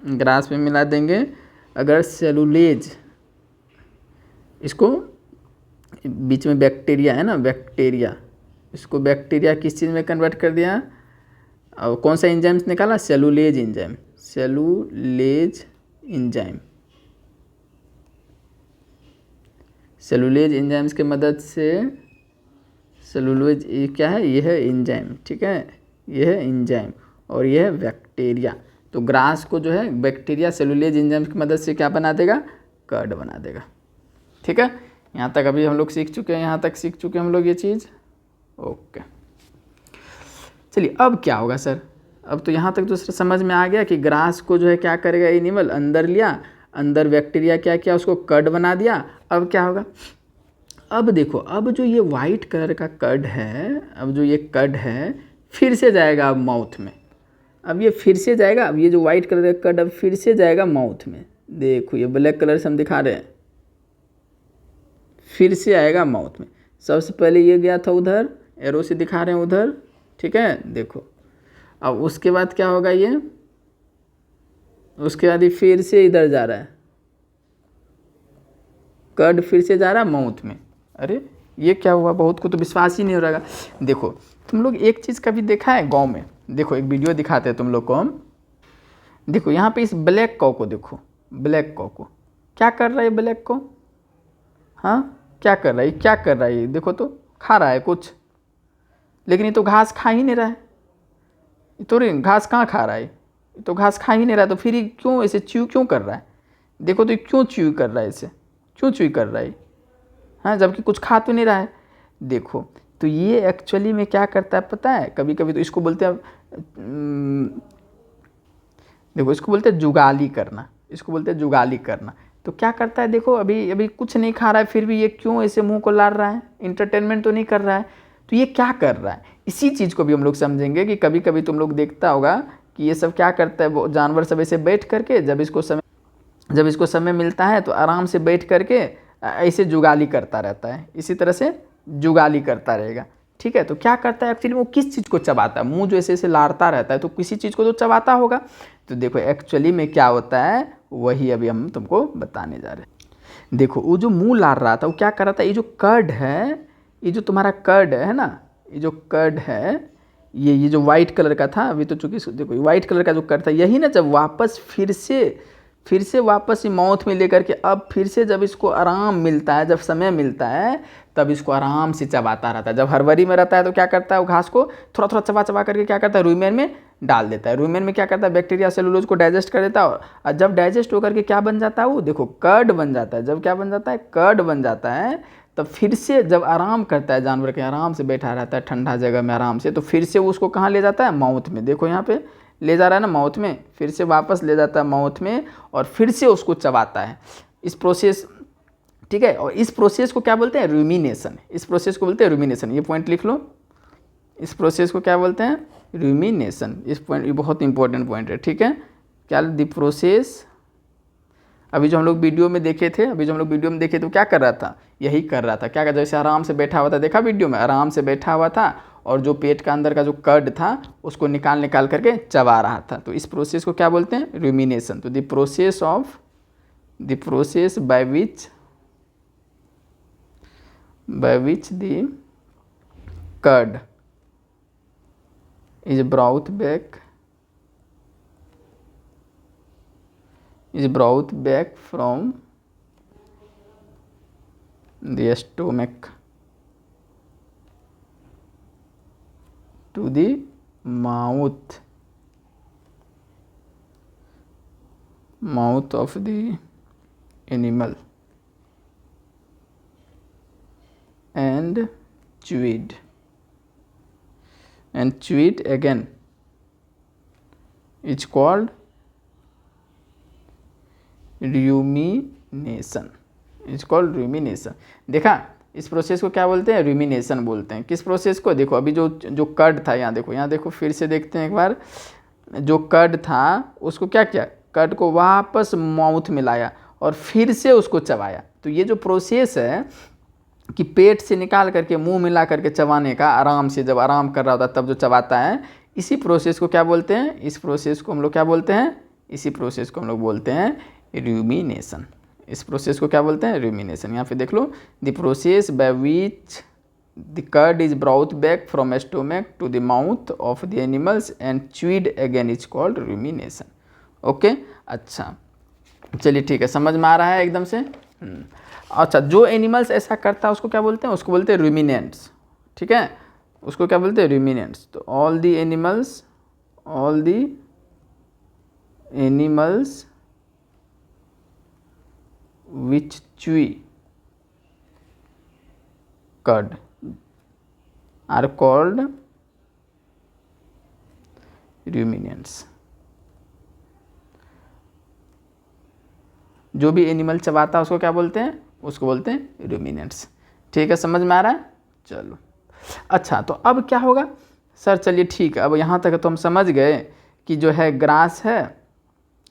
ग्रास में मिला देंगे अगर सेलुलेज, इसको बीच में बैक्टीरिया है ना, बैक्टीरिया, इसको बैक्टीरिया किस चीज़ में कन्वर्ट कर दिया, और कौन सा एंजाइम्स निकाला, cellulase enzyme, cellulase enzyme, cellulase enzymes के मदद से, सेलुलोज ये क्या है, ये है एंजाइम, ठीक है, ये है एंजाइम और ये है बैक्टीरिया। तो ग्रास को जो है बैक्टीरिया सेलुलेज एंजाइम की मदद से क्या बना देगा, कर्ड बना देगा। ठीक है, यहाँ तक अभी हम लोग सीख चुके हैं, यहाँ तक सीख चुके हैं हम लोग ये चीज़। ओके, चलिए अब क्या होगा सर, अब तो यहाँ तक तो सर समझ में आ गया कि ग्रास को जो है क्या करेगा, एनिमल अंदर लिया, अंदर बैक्टीरिया क्या किया, उसको कर्ड बना दिया। अब क्या होगा, अब देखो, अब जो ये वाइट कलर का कर्ड है, अब जो ये कर्ड है फिर से जाएगा अब माउथ में, अब ये फिर से जाएगा, अब ये जो वाइट कलर का कर्ड अब फिर से जाएगा माउथ में। देखो ये ब्लैक कलर से हम दिखा रहे हैं, फिर से आएगा माउथ में। सबसे पहले ये गया था उधर, एरो से दिखा रहे हैं उधर, ठीक है, देखो अब उसके बाद क्या होगा, ये उसके बाद ये फिर से इधर जा रहा है, कर्ड फिर से जा रहा है माउथ में। अरे ये क्या हुआ, बहुत को तो विश्वास ही नहीं हो रहा। देखो तुम लोग एक चीज़ कभी देखा है गांव में, देखो एक वीडियो दिखाते हैं तुम लोग को हम, देखो यहाँ पे इस ब्लैक कौ को देखो, ब्लैक कौ को क्या कर रहा है, ब्लैक कौ, हाँ क्या कर रहा है, क्या कर रहा है, ये देखो तो खा रहा है कुछ, लेकिन ये तो घास खा ही नहीं रहा है, ये तो घास कहाँ खा रहा है, ये तो घास खा ही नहीं रहा है, तो फिर ये क्यों ऐसे च्यू क्यों कर रहा है, देखो तो ये क्यों च्यू कर रहा है, इसे क्यों च्यू कर रहा है, हाँ जबकि कुछ खा तो नहीं रहा है। देखो तो ये एक्चुअली में क्या करता है पता है, कभी कभी तो इसको बोलते हैं, देखो इसको बोलते हैं जुगाली करना, इसको बोलते हैं जुगाली करना। तो क्या करता है, देखो अभी अभी कुछ नहीं खा रहा है, फिर भी ये क्यों ऐसे मुंह को लाड़ रहा है, इंटरटेनमेंट तो नहीं कर रहा है, तो ये क्या कर रहा है। इसी चीज़ को भी हम लोग समझेंगे कि कभी कभी तुम लोग देखता होगा कि ये सब क्या करता है, वो जानवर सब ऐसे बैठ करके जब इसको समय मिलता है तो आराम से बैठ करके ऐसे जुगाली करता रहता है, इसी तरह से जुगाली करता रहेगा। ठीक है, तो क्या करता है एक्चुअली, वो किस चीज़ को चबाता है, मुंह जो ऐसे ऐसे लाड़ता रहता है तो किसी चीज़ को तो चबाता होगा। तो देखो एक्चुअली में क्या होता है, वही अभी हम तुमको बताने जा रहे हैं। देखो वो जो मुंह लाड़ रहा था वो क्या कर रहा था, ये जो कर्ड है, ये जो तुम्हारा कर्ड है ना, ये जो कर्ड है, ये जो वाइट कलर का था, अभी तो चूंकि देखो वाइट कलर का जो कर्ड था, यही ना जब वापस फिर से वापस ये माउथ में लेकर के, अब फिर से जब इसको आराम मिलता है, जब समय मिलता है, तब इसको आराम से चबाता रहता है। जब हड़बड़ी में रहता है तो क्या करता है, वो घास को थोड़ा थोड़ा चबा चबा करके क्या करता है, रूमेन में डाल देता है। रूमेन में क्या करता है, बैक्टीरिया सेलुलोज को डाइजेस्ट कर देता है, और जब डाइजेस्ट होकर के क्या बन जाता है, वो देखो कर्ड बन जाता है। जब क्या बन जाता है, कर्ड बन जाता है, तब फिर से जब आराम करता है, जानवर के आराम से बैठा रहता है ठंडा जगह में आराम से, तो फिर से उसको कहाँ ले जाता है, माउथ में। देखो यहाँ पे ले जा रहा है ना माउथ में, फिर से वापस ले जाता है माउथ में और फिर से उसको चबाता है। इस प्रोसेस, ठीक है, और इस प्रोसेस को क्या बोलते हैं, रूमिनेशन। इस प्रोसेस को बोलते हैं रूमिनेशन, ये पॉइंट लिख लो। इस प्रोसेस को क्या बोलते हैं, रूमिनेशन। इस पॉइंट, ये बहुत इंपॉर्टेंट पॉइंट है, ठीक है। क्या द प्रोसेस, अभी जो हम लोग वीडियो में देखे थे, तो क्या कर रहा था, यही कर रहा था। क्या कर, जैसे आराम से बैठा हुआ था, देखा वीडियो में, आराम से बैठा हुआ था और जो पेट का अंदर का जो कर्ड था उसको निकाल करके चबा रहा था। तो इस प्रोसेस को क्या बोलते हैं, रूमिनेशन। तो the process by which the cud is brought back from the stomach to the mouth of the animal and chewed again, is called rumination. Is called rumination. देखा, इस प्रोसेस को क्या बोलते हैं? रूमिनेशन बोलते हैं। किस प्रोसेस को? देखो अभी जो कर्ड था, यहाँ देखो फिर से देखते हैं एक बार। जो कर्ड था उसको क्या किया? कर्ड को वापस माउथ में लाया और फिर से उसको चबाया। तो ये जो प्रोसेस है कि पेट से निकाल करके मुंह में ला करके चबाने का, आराम से जब आराम कर रहा होता है तब जो चबाता है, इसी प्रोसेस को क्या बोलते हैं? इस प्रोसेस को हम लोग क्या बोलते हैं? इसी प्रोसेस को हम लोग बोलते हैं रूमिनेशन। इस प्रोसेस को क्या बोलते हैं? रूमिनेशन। यहाँ पे देख लो, the process by which the cud is brought back from stomach to the mouth of the animals and chewed again is called rumination. Okay, अच्छा चलिए ठीक है, समझ में आ रहा है एकदम से। अच्छा, जो एनिमल्स ऐसा करता है उसको क्या बोलते हैं? उसको बोलते हैं रूमिनेंट्स। ठीक है, उसको क्या बोलते हैं? रूमिनेंट्स। तो all the animals which chew curd are called ruminants। जो भी एनिमल चबाता है उसको क्या बोलते हैं? उसको बोलते हैं रूमिनेंट्स। ठीक है, समझ में आ रहा है? चलो अच्छा, तो अब क्या होगा सर? चलिए ठीक है, अब यहाँ तक तो हम समझ गए कि जो है ग्रास है,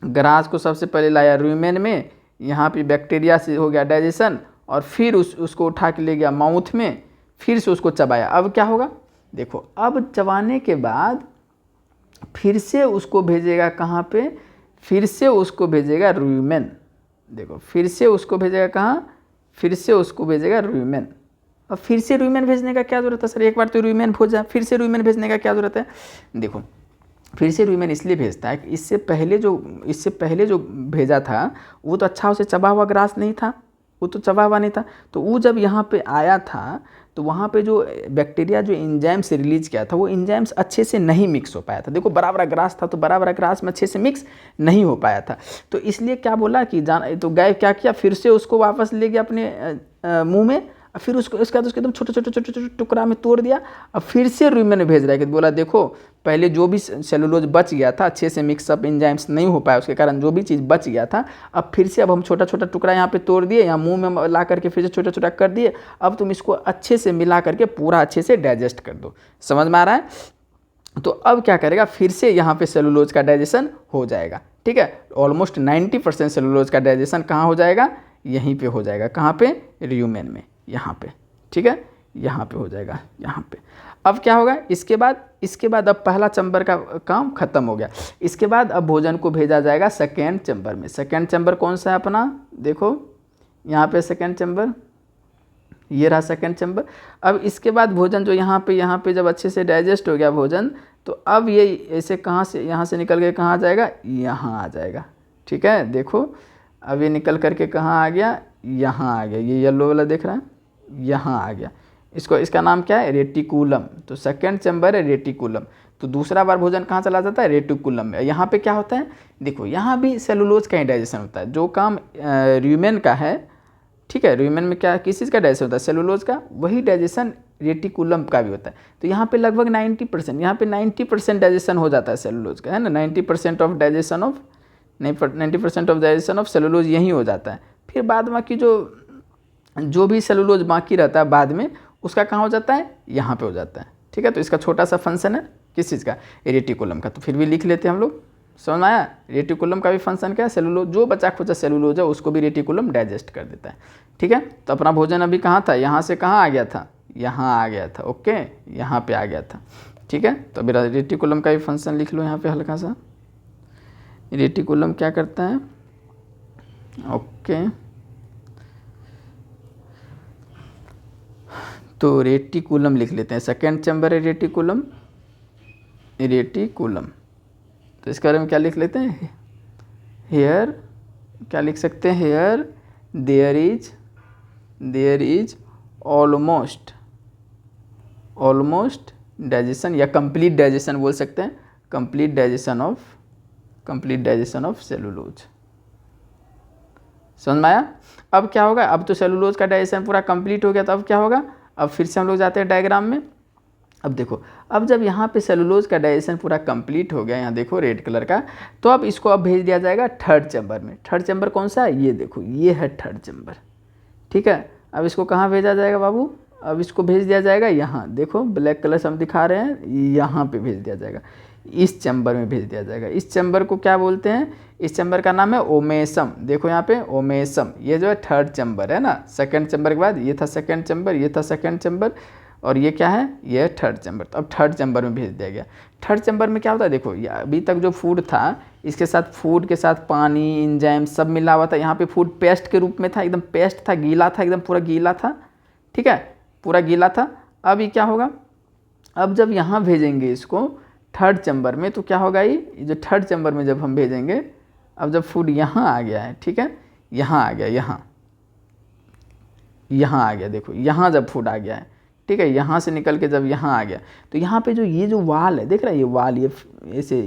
ग्रास को सबसे पहले लाया रूमेन में, यहाँ पे बैक्टीरिया से हो गया डाइजेशन, और फिर उसको उठा के ले गया माउथ में, फिर से उसको चबाया। अब क्या होगा? देखो, अब चबाने के बाद फिर से उसको भेजेगा कहाँ पे? फिर से उसको भेजेगा रूमेन। देखो, फिर से उसको भेजेगा कहाँ? फिर से उसको भेजेगा रूमेन। अब फिर से रूमेन भेजने का क्या ज़रूरत है सर? एक बार तो रूमेन भेजा, फिर से रूमेन भेजने का क्या ज़रूरत है? देखो, फिर से रूमेन इसलिए भेजता है कि इससे पहले जो भेजा था वो तो अच्छा उसे चबा हुआ ग्रास नहीं था, वो तो चबा हुआ नहीं था। तो वो जब यहाँ पे आया था तो वहाँ पे जो बैक्टीरिया जो एंजाइम्स रिलीज किया था, वो एंजाइम्स अच्छे से नहीं मिक्स हो पाया था। देखो, बड़ा बड़ा ग्रास था तो बड़ा बड़ा ग्रास में अच्छे से मिक्स नहीं हो पाया था। तो इसलिए क्या बोला कि तो गाय क्या किया? फिर से उसको वापस ले गया अपने मुँह में, फिर उसको उसके बाद उसके एकदम छोटे छोटे छोटे छोटे टुकड़ा में तोड़ दिया। अब फिर से रूमेन में भेज रहा है कि बोला देखो, पहले जो भी सेलुलोज बच गया था, अच्छे से मिक्सअप एंजाइम्स नहीं हो पाया, उसके कारण जो भी चीज़ बच गया था, अब फिर से अब हम छोटा छोटा टुकड़ा यहाँ पे तोड़ दिए, यहाँ मुंह में ला करके फिर से छोटा छोटा कर दिए। अब तुम इसको अच्छे से मिला करके पूरा अच्छे से डाइजेस्ट कर दो। समझ में आ रहा है? तो अब क्या करेगा? फिर से यहाँ पे सेलुलोज का डाइजेशन हो जाएगा। ठीक है, ऑलमोस्ट 90% सेलुलोज का डाइजेशन कहाँ हो जाएगा? यहीं पे हो जाएगा। कहाँ पे? रूमेन में, यहाँ पे। ठीक है, यहाँ पे हो जाएगा, यहाँ पे। अब क्या होगा? इसके बाद अब पहला चैम्बर का काम खत्म हो गया। इसके बाद अब भोजन को भेजा जाएगा सेकेंड चैम्बर में। सेकेंड चैम्बर कौन सा है अपना? देखो यहाँ पे सेकेंड चैम्बर, ये रहा सेकेंड चैम्बर। अब इसके बाद भोजन जो यहाँ पे जब अच्छे से डाइजेस्ट हो गया भोजन, तो अब ये ऐसे कहाँ से, यहाँ से निकल के कहाँ आ जाएगा? यहाँ आ जाएगा। ठीक है, देखो अब ये निकल करके कहाँ आ गया? यहाँ आ गया। ये येलो वाला देख रहा है, यहाँ आ गया। इसका नाम क्या है? रेटिकुलम। तो सेकेंड चैम्बर है रेटिकुलम। तो दूसरा बार भोजन कहाँ चला जाता है? रेटिकुलम में। यहाँ पे क्या होता है? देखो, यहाँ भी सेलुलोज का ही डाइजेशन होता है। जो काम रूमेन का है, ठीक है, रूमेन में क्या, किस चीज़ का डाइजेशन होता है? सेलुलोज का। वही डाइजेशन रेटिकुलम का भी होता है। तो यहाँ पे लगभग 90%, यहाँ पे 90% डाइजेशन हो जाता है सेलुलोज का, है ना। 90% of digestion of 90% of digestion of cellulose यहीं हो जाता है। फिर बाद में की जो भी सेलुलोज बाकी रहता है बाद में, उसका कहाँ हो जाता है? यहाँ पे हो जाता है। ठीक है, तो इसका छोटा सा फंक्शन है किस चीज़ का? रेटिकुलम का। तो फिर भी लिख लेते हैं हम लोग। समझ में आया? रेटिकुलम का भी फंक्शन क्या है? सेलुलोज, जो बचा खुचा सेलुलोज है उसको भी रेटिकुलम डाइजेस्ट कर देता है। ठीक है, तो अपना भोजन अभी कहाँ था? यहाँ से कहाँ आ गया था? यहाँ आ गया था। ओके, यहाँ पे आ गया था। ठीक है, तो अभी रेटिकुलम का भी फंक्शन लिख लो यहाँ पे हल्का सा। रेटिकुलम क्या करता है? ओके, तो रेटिकुलम लिख लेते हैं। सेकेंड चैम्बर है रेटिकुलम। तो इसके बारे में क्या लिख लेते हैं? हेयर, क्या लिख सकते हैं? Here there is almost digestion, या कंप्लीट डाइजेशन बोल सकते हैं। Complete digestion of cellulose. समझ में आया? अब क्या होगा? अब तो सेलुलोज का डाइजेशन पूरा कंप्लीट हो गया, तो अब क्या होगा? अब फिर से हम लोग जाते हैं डायग्राम में। अब देखो, अब जब यहाँ पे सेलुलोज का डाइजेशन पूरा कंप्लीट हो गया, यहाँ देखो रेड कलर का, तो अब इसको अब भेज दिया जाएगा थर्ड चैम्बर में। थर्ड चैम्बर कौन सा है? ये देखो, ये है थर्ड चैम्बर। ठीक है। अब इसको कहाँ भेजा जाएगा बाबू, अब इसको भेज दिया जाएगा यहाँ, देखो ब्लैक कलर से हम दिखा रहे हैं, यहाँ पे भेज दिया जाएगा, इस चैम्बर में भेज दिया जाएगा। इस चैम्बर को क्या बोलते हैं, इस चैम्बर का नाम है ओमेसम। देखो यहाँ पे ओमेसम, ये जो है थर्ड चैम्बर है ना, सेकंड चैम्बर के बाद ये था सेकंड चैम्बर, ये था सेकंड चैम्बर, और ये क्या है, ये है थर्ड चैम्बर। तो अब थर्ड चैम्बर में भेज दिया गया। थर्ड चैम्बर में क्या होता है, देखो ये अभी तक जो फूड था, इसके साथ फूड के साथ पानी, इंजाइम सब मिला हुआ था। यहाँ पे फूड पेस्ट के रूप में था, एकदम पेस्ट था, गीला था, एकदम पूरा गीला था, ठीक है, पूरा गीला था। अब ये क्या होगा, अब जब यहाँ भेजेंगे इसको थर्ड चैम्बर में, तो क्या होगा, ये जो थर्ड चैम्बर में जब हम भेजेंगे, अब जब फूड यहाँ आ गया है, ठीक है, यहाँ आ गया, यहाँ आ गया, देखो यहाँ जब फूड आ गया है, ठीक है, यहाँ से निकल के जब यहाँ आ गया, तो यहाँ पे जो ये जो वाल है, देख रहा है, ये वाल, ये ऐसे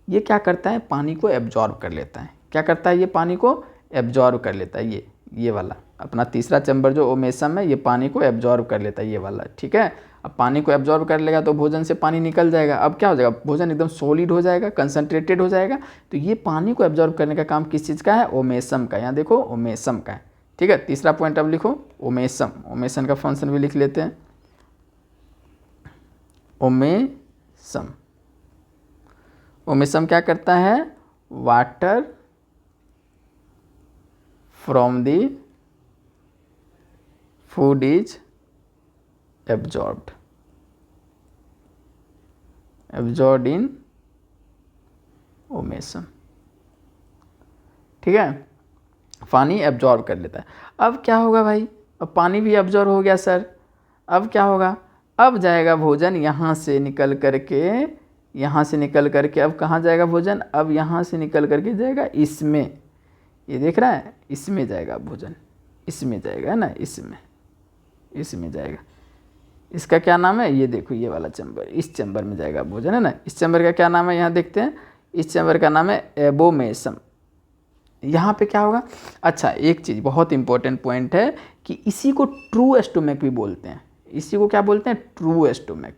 ये क्या करता है, पानी को एब्जॉर्ब कर लेता है। क्या करता है, ये पानी को एब्जॉर्ब कर लेता है। ये वाला अपना तीसरा चैम्बर जो ओमेसम है, ये पानी को एब्जॉर्ब कर लेता है, ये वाला, ठीक है। अब पानी को एब्जॉर्ब कर लेगा तो भोजन से पानी निकल जाएगा। अब क्या हो जाएगा, भोजन एकदम सॉलिड हो जाएगा, कंसनट्रेटेड हो जाएगा। तो ये पानी को एब्जॉर्ब करने का काम किस चीज़ का है, ओमेसम का। यहाँ देखो ओमेसम का है, ठीक है। तीसरा पॉइंट अब लिखो ओमेसम, ओमेसन का फंक्शन भी लिख लेते हैं। ओमेसम, ओमेसम क्या करता है, water from the food is absorbed in omasum, ठीक है, पानी एब्जॉर्ब कर लेता है। अब क्या होगा भाई, अब पानी भी एब्जॉर्ब हो गया सर, अब क्या होगा, अब जाएगा भोजन यहाँ से निकल करके, अब कहाँ जाएगा भोजन, अब यहाँ से निकल करके जाएगा इसमें, ये देख रहा है, इसमें जाएगा भोजन, इसमें जाएगा, है ना, इसमें जाएगा। इसका क्या नाम है, ये देखो ये वाला चैम्बर, इस चैम्बर में जाएगा भोजन, है ना। इस चैम्बर का क्या नाम है, यहाँ देखते हैं, इस चैम्बर का नाम है एबोमेसम। यहाँ पे क्या होगा, अच्छा एक चीज़ बहुत इंपॉर्टेंट पॉइंट है कि इसी को ट्रू एस्टोमैक भी बोलते हैं। इसी को क्या बोलते हैं, ट्रू एस्टोमैक।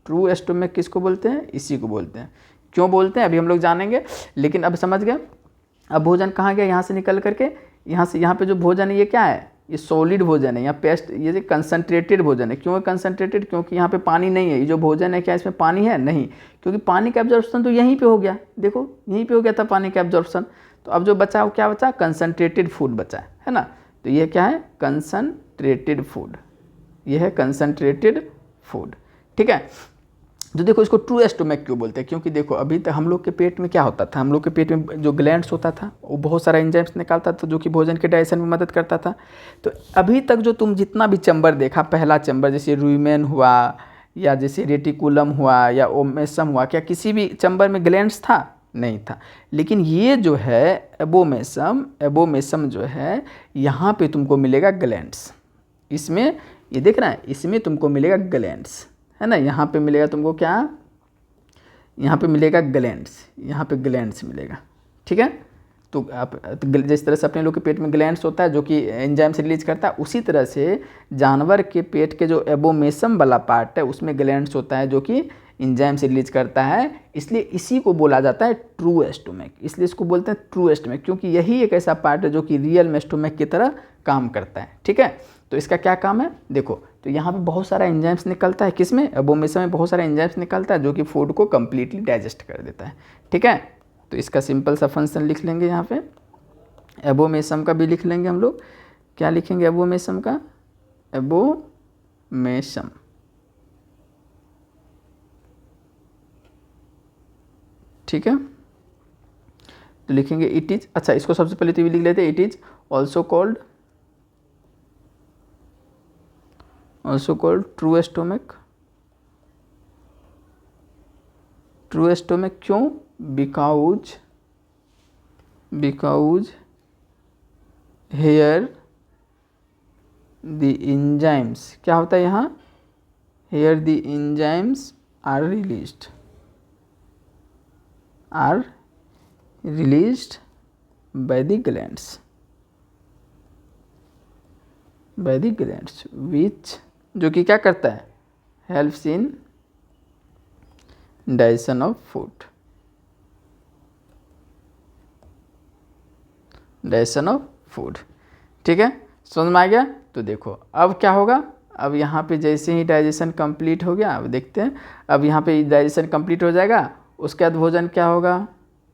ट्रू एस्टोमैक किसको बोलते हैं, इसी को बोलते हैं। क्यों बोलते हैं अभी हम लोग जानेंगे, लेकिन अब समझ गए। अब भोजन कहाँ गया, यहाँ से निकल करके, यहाँ से, यहाँ पे जो भोजन है ये क्या है, ये सॉलिड भोजन है, यहाँ पेस्ट, ये कंसनट्रेटेड भोजन है। क्यों है कंसनट्रेटेड, क्योंकि यहाँ पे पानी नहीं है। ये जो भोजन है क्या इसमें पानी है, नहीं, क्योंकि पानी का एब्जॉर्प्शन तो यहीं पे हो गया, देखो यहीं पे हो गया था पानी का एब्जॉर्प्शन। तो अब जो बचा वो क्या बचा, कंसनट्रेटेड फूड बचा है ना। तो ये क्या है, कंसनट्रेटेड फूड, ये है कंसनट्रेटेड फूड, ठीक है। तो देखो इसको ट्रू एस्टोमैक क्यों बोलते हैं, क्योंकि देखो अभी तक हम लोग के पेट में क्या होता था, हम लोग के पेट में जो ग्लैंड्स होता था वो बहुत सारा एंजाइम्स निकालता था, जो कि भोजन के डाइजेशन में मदद करता था। तो अभी तक जो तुम जितना भी चैम्बर देखा, पहला चैम्बर जैसे रूमेन हुआ, या जैसे रेटिकुलम हुआ, या ओमेसम हुआ, क्या किसी भी चैम्बर में ग्लैंड्स था, नहीं था। लेकिन ये जो है एबोमेसम जो है, यहाँ पे तुमको मिलेगा ग्लैंड्स, इसमें ये देख रहा है, इसमें तुमको मिलेगा ग्लैंड्स, है ना। यहाँ पे मिलेगा तुमको क्या, यहाँ पे मिलेगा ग्लैंड्स, यहाँ पे ग्लैंड्स मिलेगा, ठीक है। तो आप जिस तरह से अपने लोग के पेट में ग्लैंड्स होता है जो कि एंजाइम से रिलीज करता है, उसी तरह से जानवर के पेट के जो एबोमेसम वाला पार्ट है उसमें ग्लैंड्स होता है जो कि एंजाइम से रिलीज करता है। इसलिए इसी को बोला जाता है ट्रू एस्टोमैक, इसलिए इसको बोलते हैं ट्रू एस्टोमैक, क्योंकि यही एक ऐसा पार्ट है जो कि रियल में एस्टोमैक की तरह काम करता है, ठीक है। तो इसका क्या काम है, देखो तो यहाँ पे बहुत सारा एंजाइम्स निकलता है, किसमें, एबोमेसम में बहुत सारा एंजाइम्स निकलता है जो कि फूड को कम्प्लीटली डाइजेस्ट कर देता है, ठीक है। तो इसका सिंपल सा फंक्शन लिख लेंगे यहाँ पे, एबोमेसम का भी लिख लेंगे हम लोग। क्या लिखेंगे एबोमेसम का, एबोमेसम, ठीक है। तो लिखेंगे इट इज, अच्छा इसको सबसे पहले तो भी लिख लेते हैं, it is also called true stomach. True stomach क्यों, बिकॉज हेयर द एंजाइम्स, क्या होता है यहाँ, here the enzymes are released by the glands which, जो कि क्या करता है, helps in digestion of food, ठीक है। समझ में आ गया। तो देखो अब क्या होगा, अब यहाँ पे जैसे ही डाइजेशन कंप्लीट हो गया, अब देखते हैं, अब यहाँ पे डाइजेशन कंप्लीट हो जाएगा, उसके बाद भोजन क्या होगा,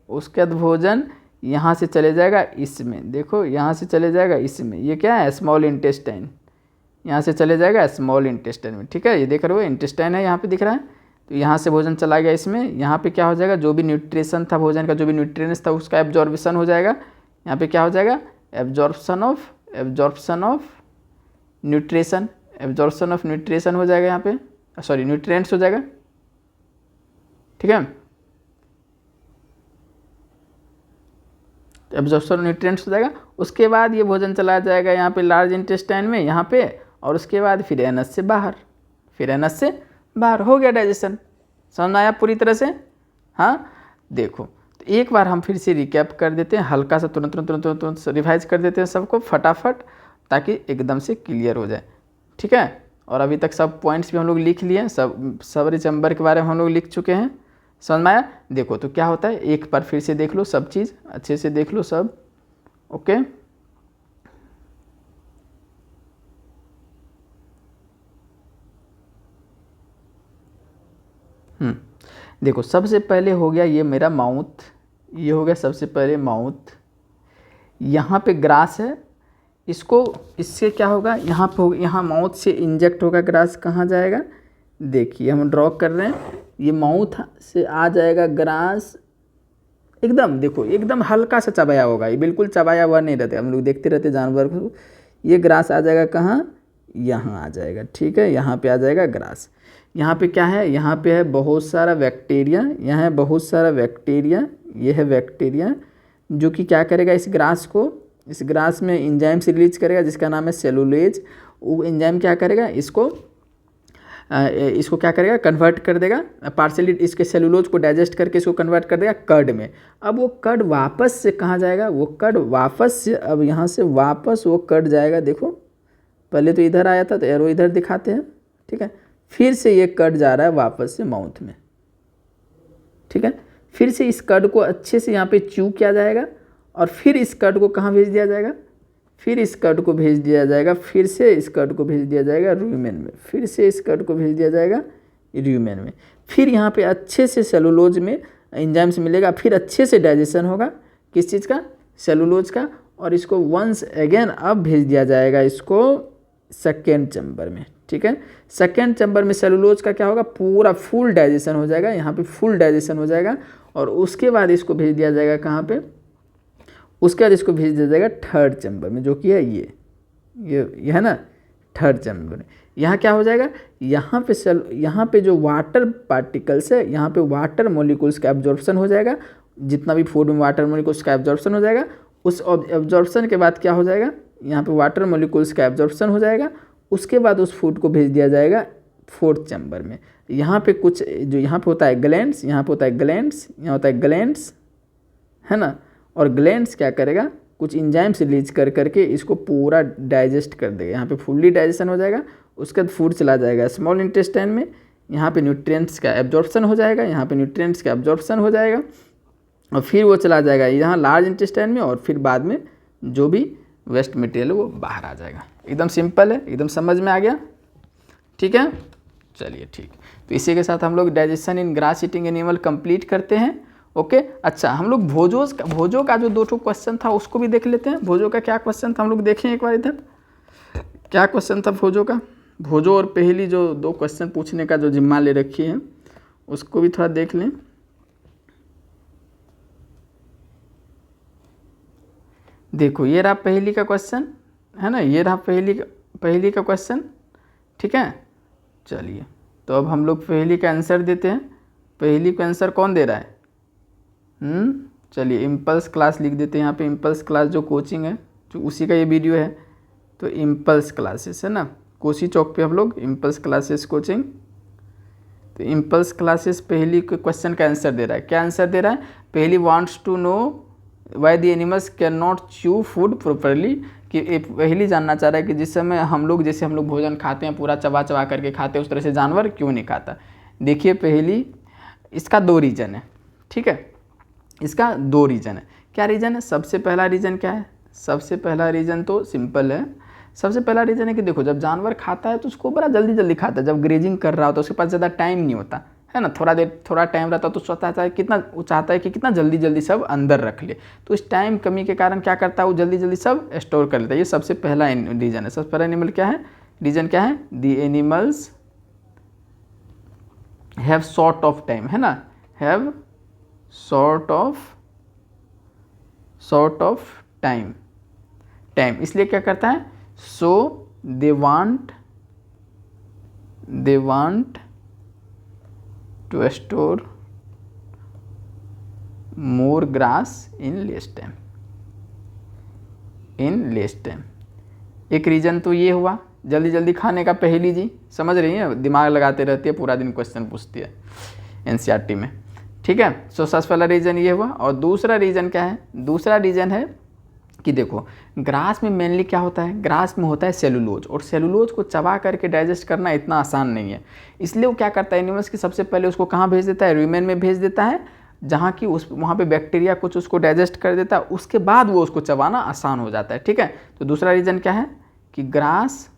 उसके बाद भोजन यहाँ से चले जाएगा इसमें, देखो यहाँ से चले जाएगा इसमें, ये क्या है स्मॉल इंटेस्टाइन, यहाँ से चले जाएगा स्मॉल इंटेस्टाइन में, ठीक है, ये देख रहे हो इंटेस्टाइन है यहाँ पे दिख रहा है, तो यहाँ से भोजन चला गया इसमें, यहाँ पे क्या हो जाएगा, जो भी न्यूट्रिशन था भोजन का, जो भी न्यूट्रिएंट्स था उसका एब्जॉर्प्शन हो जाएगा, यहाँ पे क्या हो जाएगा absorption of nutrition, absorption of nutrition हो जाएगा यहाँ पे, सॉरी न्यूट्रिएंट्स हो जाएगा, ठीक है, एब्जॉर्प्शन न्यूट्रिएंट्स हो जाएगा। उसके बाद ये भोजन चला जाएगा यहाँ पे लार्ज इंटेस्टाइन में यहाँ पे, और उसके बाद फिर एनस से बाहर, फिर एनस से बाहर, हो गया डाइजेशन। समझ में आया पूरी तरह से। हाँ देखो, तो एक बार हम फिर से रिकैप कर देते हैं, हल्का सा तुरंत रिवाइज कर देते हैं सबको फटाफट, ताकि एकदम से क्लियर हो जाए, ठीक है। और अभी तक सब पॉइंट्स भी हम लोग लिख लिए, सब चैम्बर के बारे में हम लोग लिख चुके हैं। समझ में आया। देखो तो क्या होता है, एक बार फिर से देख लो, सब चीज़ अच्छे से देख लो सब, ओके। देखो सबसे पहले हो गया ये मेरा माउथ, ये हो गया सबसे पहले माउथ, यहाँ पे ग्रास है, इसको इससे क्या होगा, यहाँ पे होगा, यहाँ माउथ से इंजेक्ट होगा ग्रास, कहाँ जाएगा, देखिए हम ड्रॉ कर रहे हैं, ये माउथ से आ जाएगा ग्रास, एकदम देखो एकदम हल्का सा चबाया होगा, ये बिल्कुल चबाया हुआ नहीं रहता, हम लोग देखते रहते जानवर को। ये ग्रास आ जाएगा कहाँ, यहाँ आ जाएगा, ठीक है, यहाँ पे आ जाएगा ग्रास। यहाँ पे क्या है, यहाँ पे है बहुत सारा बैक्टीरिया, यहाँ है बहुत सारा बैक्टीरिया, ये है बैक्टीरिया जो कि क्या करेगा, इस ग्रास में एंजाइम से रिलीज करेगा जिसका नाम है सेलुलोज। वो एंजाइम क्या करेगा, इसको क्या करेगा, कन्वर्ट कर देगा पार्शियली, इसके सेलुलोज को डाइजेस्ट करके इसको कन्वर्ट कर देगा कर्ड में। अब वो कर्ड वापस से कहाँ जाएगा, वो कर्ड वापस से, अब यहाँ से वापस वो कर्ड जाएगा, देखो पहले तो इधर आया था, तो एरो इधर दिखाते हैं, ठीक है, फिर से ये कर्ड जा रहा है वापस से माउथ में, ठीक है, फिर से इस कर्ड को अच्छे से यहाँ पे च्यू किया जाएगा, और फिर इस कर्ड को कहाँ भेज दिया जाएगा, फिर इस कर्ड को भेज दिया जाएगा, फिर से इस कर्ड को भेज दिया जाएगा रूमेन में, फिर से इस कर्ड को भेज दिया जाएगा रूमेन में, फिर यहाँ पे अच्छे से सेलुलोज में एंजाइम्स मिलेगा, फिर अच्छे से डाइजेशन होगा किस चीज़ का, सेलुलोज का, और इसको वंस अगेन अब भेज दिया जाएगा इसको सेकेंड चैम्बर में, ठीक है। सेकेंड चैम्बर में सेलुलोज का क्या होगा, पूरा फुल डाइजेशन हो जाएगा, यहाँ पे फुल डाइजेशन हो जाएगा, और उसके बाद इसको भेज दिया जाएगा कहाँ पे, उसके बाद इसको भेज दिया जाएगा थर्ड चैम्बर में, जो कि है ये है ना थर्ड चैम्बर में। यहाँ क्या हो जाएगा, यहाँ पे जो वाटर पार्टिकल्स है, यहाँ पे वाटर मॉलिक्यूल्स का एब्जॉर्प्शन हो जाएगा, जितना भी फूड में वाटर मॉलिक्यूल्स का एब्जॉर्प्शन हो जाएगा, उस एब्जॉर्प्शन के बाद क्या हो जाएगा, यहाँ पे वाटर मॉलिक्यूल्स का एब्जॉर्प्शन हो जाएगा, उसके बाद उस फूड को भेज दिया जाएगा फोर्थ चैम्बर में। यहाँ पे कुछ जो यहाँ पे होता है ग्लैंड्स, यहाँ पे होता है ग्लैंड्स, यहाँ होता है ग्लैंड्स, है ना, और ग्लैंड्स क्या करेगा, कुछ एंजाइम्स रिलीज कर करके इसको पूरा डाइजेस्ट कर देगा, यहाँ पे फुल्ली डाइजेशन हो जाएगा, उसके बाद फूड चला जाएगा स्मॉल इंटेस्टाइन में, यहाँ पे न्यूट्रिएंट्स का एब्जॉर्प्शन हो जाएगा, यहाँ पे न्यूट्रिएंट्स का एब्जॉर्प्शन हो जाएगा, और फिर वो चला जाएगा यहाँ लार्ज इंटेस्टाइन में, और फिर बाद में जो भी वेस्ट मटेरियल है वो बाहर आ जाएगा। एकदम सिंपल है, एकदम समझ में आ गया, ठीक है, चलिए ठीक। तो इसी के साथ हम लोग डाइजेशन इन ग्रास ईटिंग एनिमल कंप्लीट करते हैं, ओके। अच्छा हम लोग भोजों का जो 2 क्वेश्चन था उसको भी देख लेते हैं। भोजों का क्या क्वेश्चन था हम लोग देखें एक बार, इधर क्या क्वेश्चन था भोजों का। भोजों और पहली जो 2 क्वेश्चन पूछने का जो जिम्मा ले रखी है उसको भी थोड़ा देख लें। देखो ये रहा पहली का क्वेश्चन, है ना, ये रहा पहली का क्वेश्चन, ठीक है। चलिए तो अब हम लोग पहली का आंसर देते हैं। पहली का आंसर कौन दे रहा है, चलिए इम्पल्स क्लास लिख देते हैं यहाँ पे। इम्पल्स क्लास जो कोचिंग है, जो उसी का ये वीडियो है, तो इम्पल्स क्लासेस है ना, कोसी चौक पे हम लोग इम्पल्स क्लासेस कोचिंग। तो इम्पल्स क्लासेस पहली क्वेश्चन का आंसर दे रहा है। क्या आंसर दे रहा है, पहली wants to know why the animals can not chew food properly, कि पहली जानना चाह रहा है कि जिस समय हम लोग भोजन खाते हैं पूरा चबा चबा करके खाते हैं, उस तरह से जानवर क्यों नहीं खाता। देखिए पहली, इसका 2 रीज़न है, ठीक है, इसका 2 रीज़न है। क्या रीज़न है, सबसे पहला रीज़न क्या है, सबसे पहला रीज़न तो सिंपल है। सबसे पहला रीज़न है कि देखो जब जानवर खाता है तो उसको बड़ा जल्दी जल्दी खाता है, जब ग्रेजिंग कर रहा होता है उसके पास ज़्यादा टाइम नहीं होता है ना, थोड़ा टाइम रहता तो चाहता है वो चाहता है कि कितना जल्दी जल्दी सब अंदर रख ले, तो इस टाइम कमी के कारण क्या करता है वो जल्दी जल्दी सब स्टोर कर लेता है। ये सबसे पहला रीज़न है। सबसे पहला एनिमल क्या है, रीज़न क्या है, the animals have short of time, है ना, हैव शॉर्ट ऑफ टाइम, इसलिए क्या करता है, so they want to store more grass in less time, एक रीज़न तो ये हुआ जल्दी जल्दी खाने का। पहेली जी समझ रही हैं, दिमाग लगाते रहती है, पूरा दिन क्वेश्चन पूछती है एनसीईआरटी में, ठीक है। सो सबसे पहला रीज़न ये हुआ। और दूसरा रीज़न क्या है, दूसरा रीज़न है कि देखो ग्रास में मेनली क्या होता है, ग्रास में होता है सेलुलोज, और सेलुलोज को चबा करके डाइजेस्ट करना इतना आसान नहीं है, इसलिए वो क्या करता है एनिमल्स की, सबसे पहले उसको कहाँ भेज देता है, रूमेन में भेज देता है, जहाँ की वहाँ पे बैक्टीरिया कुछ उसको डाइजेस्ट कर देता है, उसके बाद वो उसको चबाना आसान हो जाता है, ठीक है। तो दूसरा रीज़न क्या है कि ग्रास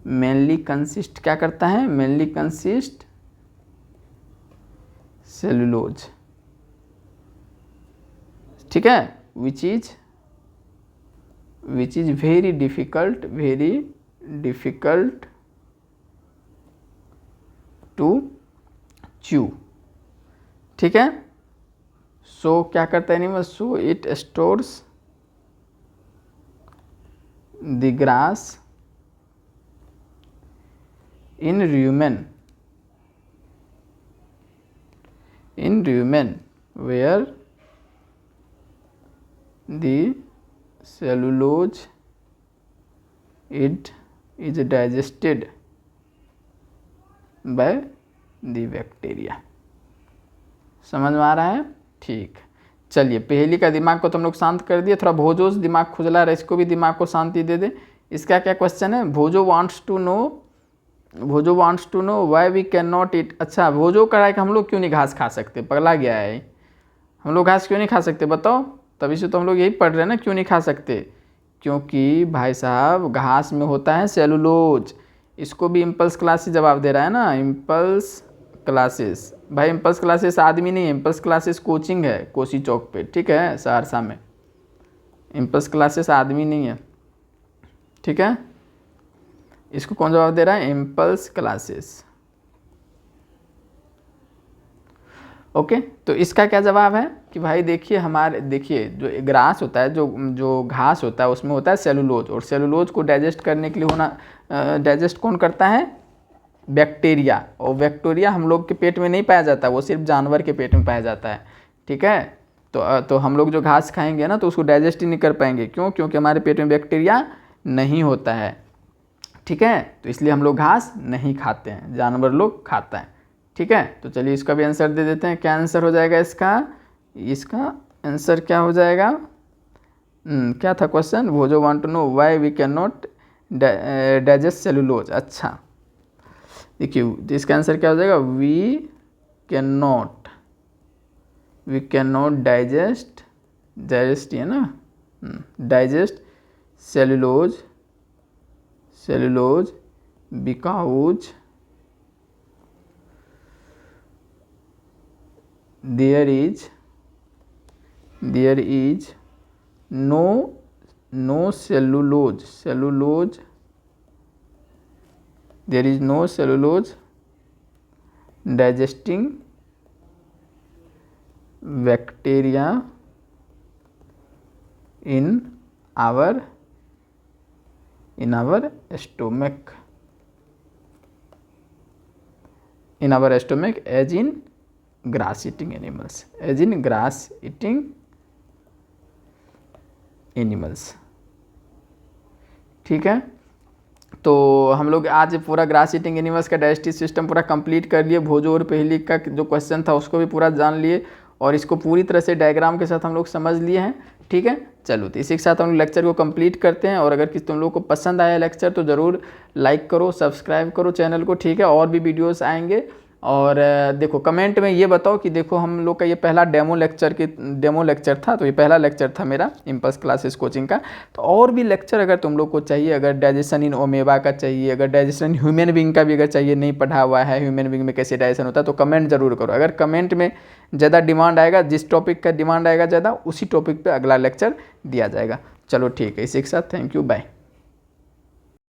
मेनली कंसिस्ट, क्या करता है, मेनली कंसिस्ट सेलुलोज, ठीक है, which is very difficult to chew, ठीक है। सो क्या करता है animal, so it stores the grass in rumen where the cellulose it is digested by the bacteria। समझ में आ रहा है, ठीक। चलिए पहेली का दिमाग को तुम लोग शांत कर दिए, थोड़ा भोजो दिमाग खुजला रहा है, इसको भी दिमाग को शांति दे दे। इसका क्या क्वेश्चन है, Bhojo wants to know why we can not eat. अच्छा भोजो कह रहा है कि हम लोग क्यों नहीं घास खा सकते, पगला गया है, हम लोग घास क्यों नहीं खा सकते बताओ, तभी से तो हम लोग यही पढ़ रहे हैं ना, क्यों नहीं खा सकते, क्योंकि भाई साहब घास में होता है सेलुलोज। इसको भी इम्पल्स क्लासेस जवाब दे रहा है ना, इम्पल्स क्लासेस, भाई इम्पल्स क्लासेस आदमी नहीं है, इम्पल्स क्लासेस कोचिंग है कोसी चौक पे, ठीक है, सहरसा में। इम्पल्स क्लासेस आदमी नहीं है, ठीक है। इसको कौन जवाब दे रहा है, इम्पल्स क्लासेस, ओके। तो इसका क्या जवाब है कि भाई देखिए जो ग्रास होता है, जो घास होता है उसमें होता है सेलुलोज, और सेलुलोज को डाइजेस्ट करने के लिए डाइजेस्ट कौन करता है, बैक्टीरिया, और बैक्टीरिया हम लोग के पेट में नहीं पाया जाता, वो सिर्फ जानवर के पेट में पाया जाता है, ठीक है। तो हम लोग जो घास खाएंगे ना तो उसको डाइजेस्ट ही नहीं कर पाएंगे, क्यों, क्योंकि हमारे पेट में बैक्टीरिया नहीं होता है, ठीक है। तो इसलिए हम लोग घास नहीं खाते हैं, जानवर लोग खाता है, ठीक है। तो चलिए इसका भी आंसर दे देते हैं। क्या आंसर हो जाएगा इसका आंसर क्या हो जाएगा, क्या था क्वेश्चन, वो जो want to know why we can not digest cellulose. अच्छा देखिए तो इसका आंसर क्या हो जाएगा, वी कैन नॉट डाइजेस्ट है ना, digest cellulose because there is no cellulose, there is no cellulose digesting bacteria in our stomach, as in grass eating animals, ठीक है। तो हम लोग आज पूरा ग्रास ईटिंग एनिमल्स का डाइजेस्टिव सिस्टम पूरा कंप्लीट कर लिए, भोजो और पहेली का जो क्वेश्चन था उसको भी पूरा जान लिए, और इसको पूरी तरह से डायग्राम के साथ हम लोग समझ लिए हैं, ठीक है। चलो तो इसी के साथ हम लोग लेक्चर को कंप्लीट करते हैं, और अगर किसी तुम लोग को पसंद आया लेक्चर तो ज़रूर लाइक करो, सब्सक्राइब करो चैनल को, ठीक है। और भी वीडियोस आएंगे और देखो कमेंट में ये बताओ कि देखो हम लोग का ये पहला डेमो लेक्चर था, तो ये पहला लेक्चर था मेरा इम्पल्स क्लासेस कोचिंग का। तो और भी लेक्चर अगर तुम लोग को चाहिए, अगर डाइजेशन इन ओमेबा का चाहिए, अगर डाइजेशन ह्यूमन बींग का भी अगर चाहिए, नहीं पढ़ा हुआ है ह्यूमन बींग में कैसे डाइजेशन होता है, तो कमेंट जरूर करो। अगर कमेंट में ज़्यादा डिमांड आएगा, जिस टॉपिक का डिमांड आएगा ज़्यादा, उसी टॉपिक पर अगला लेक्चर दिया जाएगा। चलो ठीक है, इसी के साथ थैंक यू, बाय।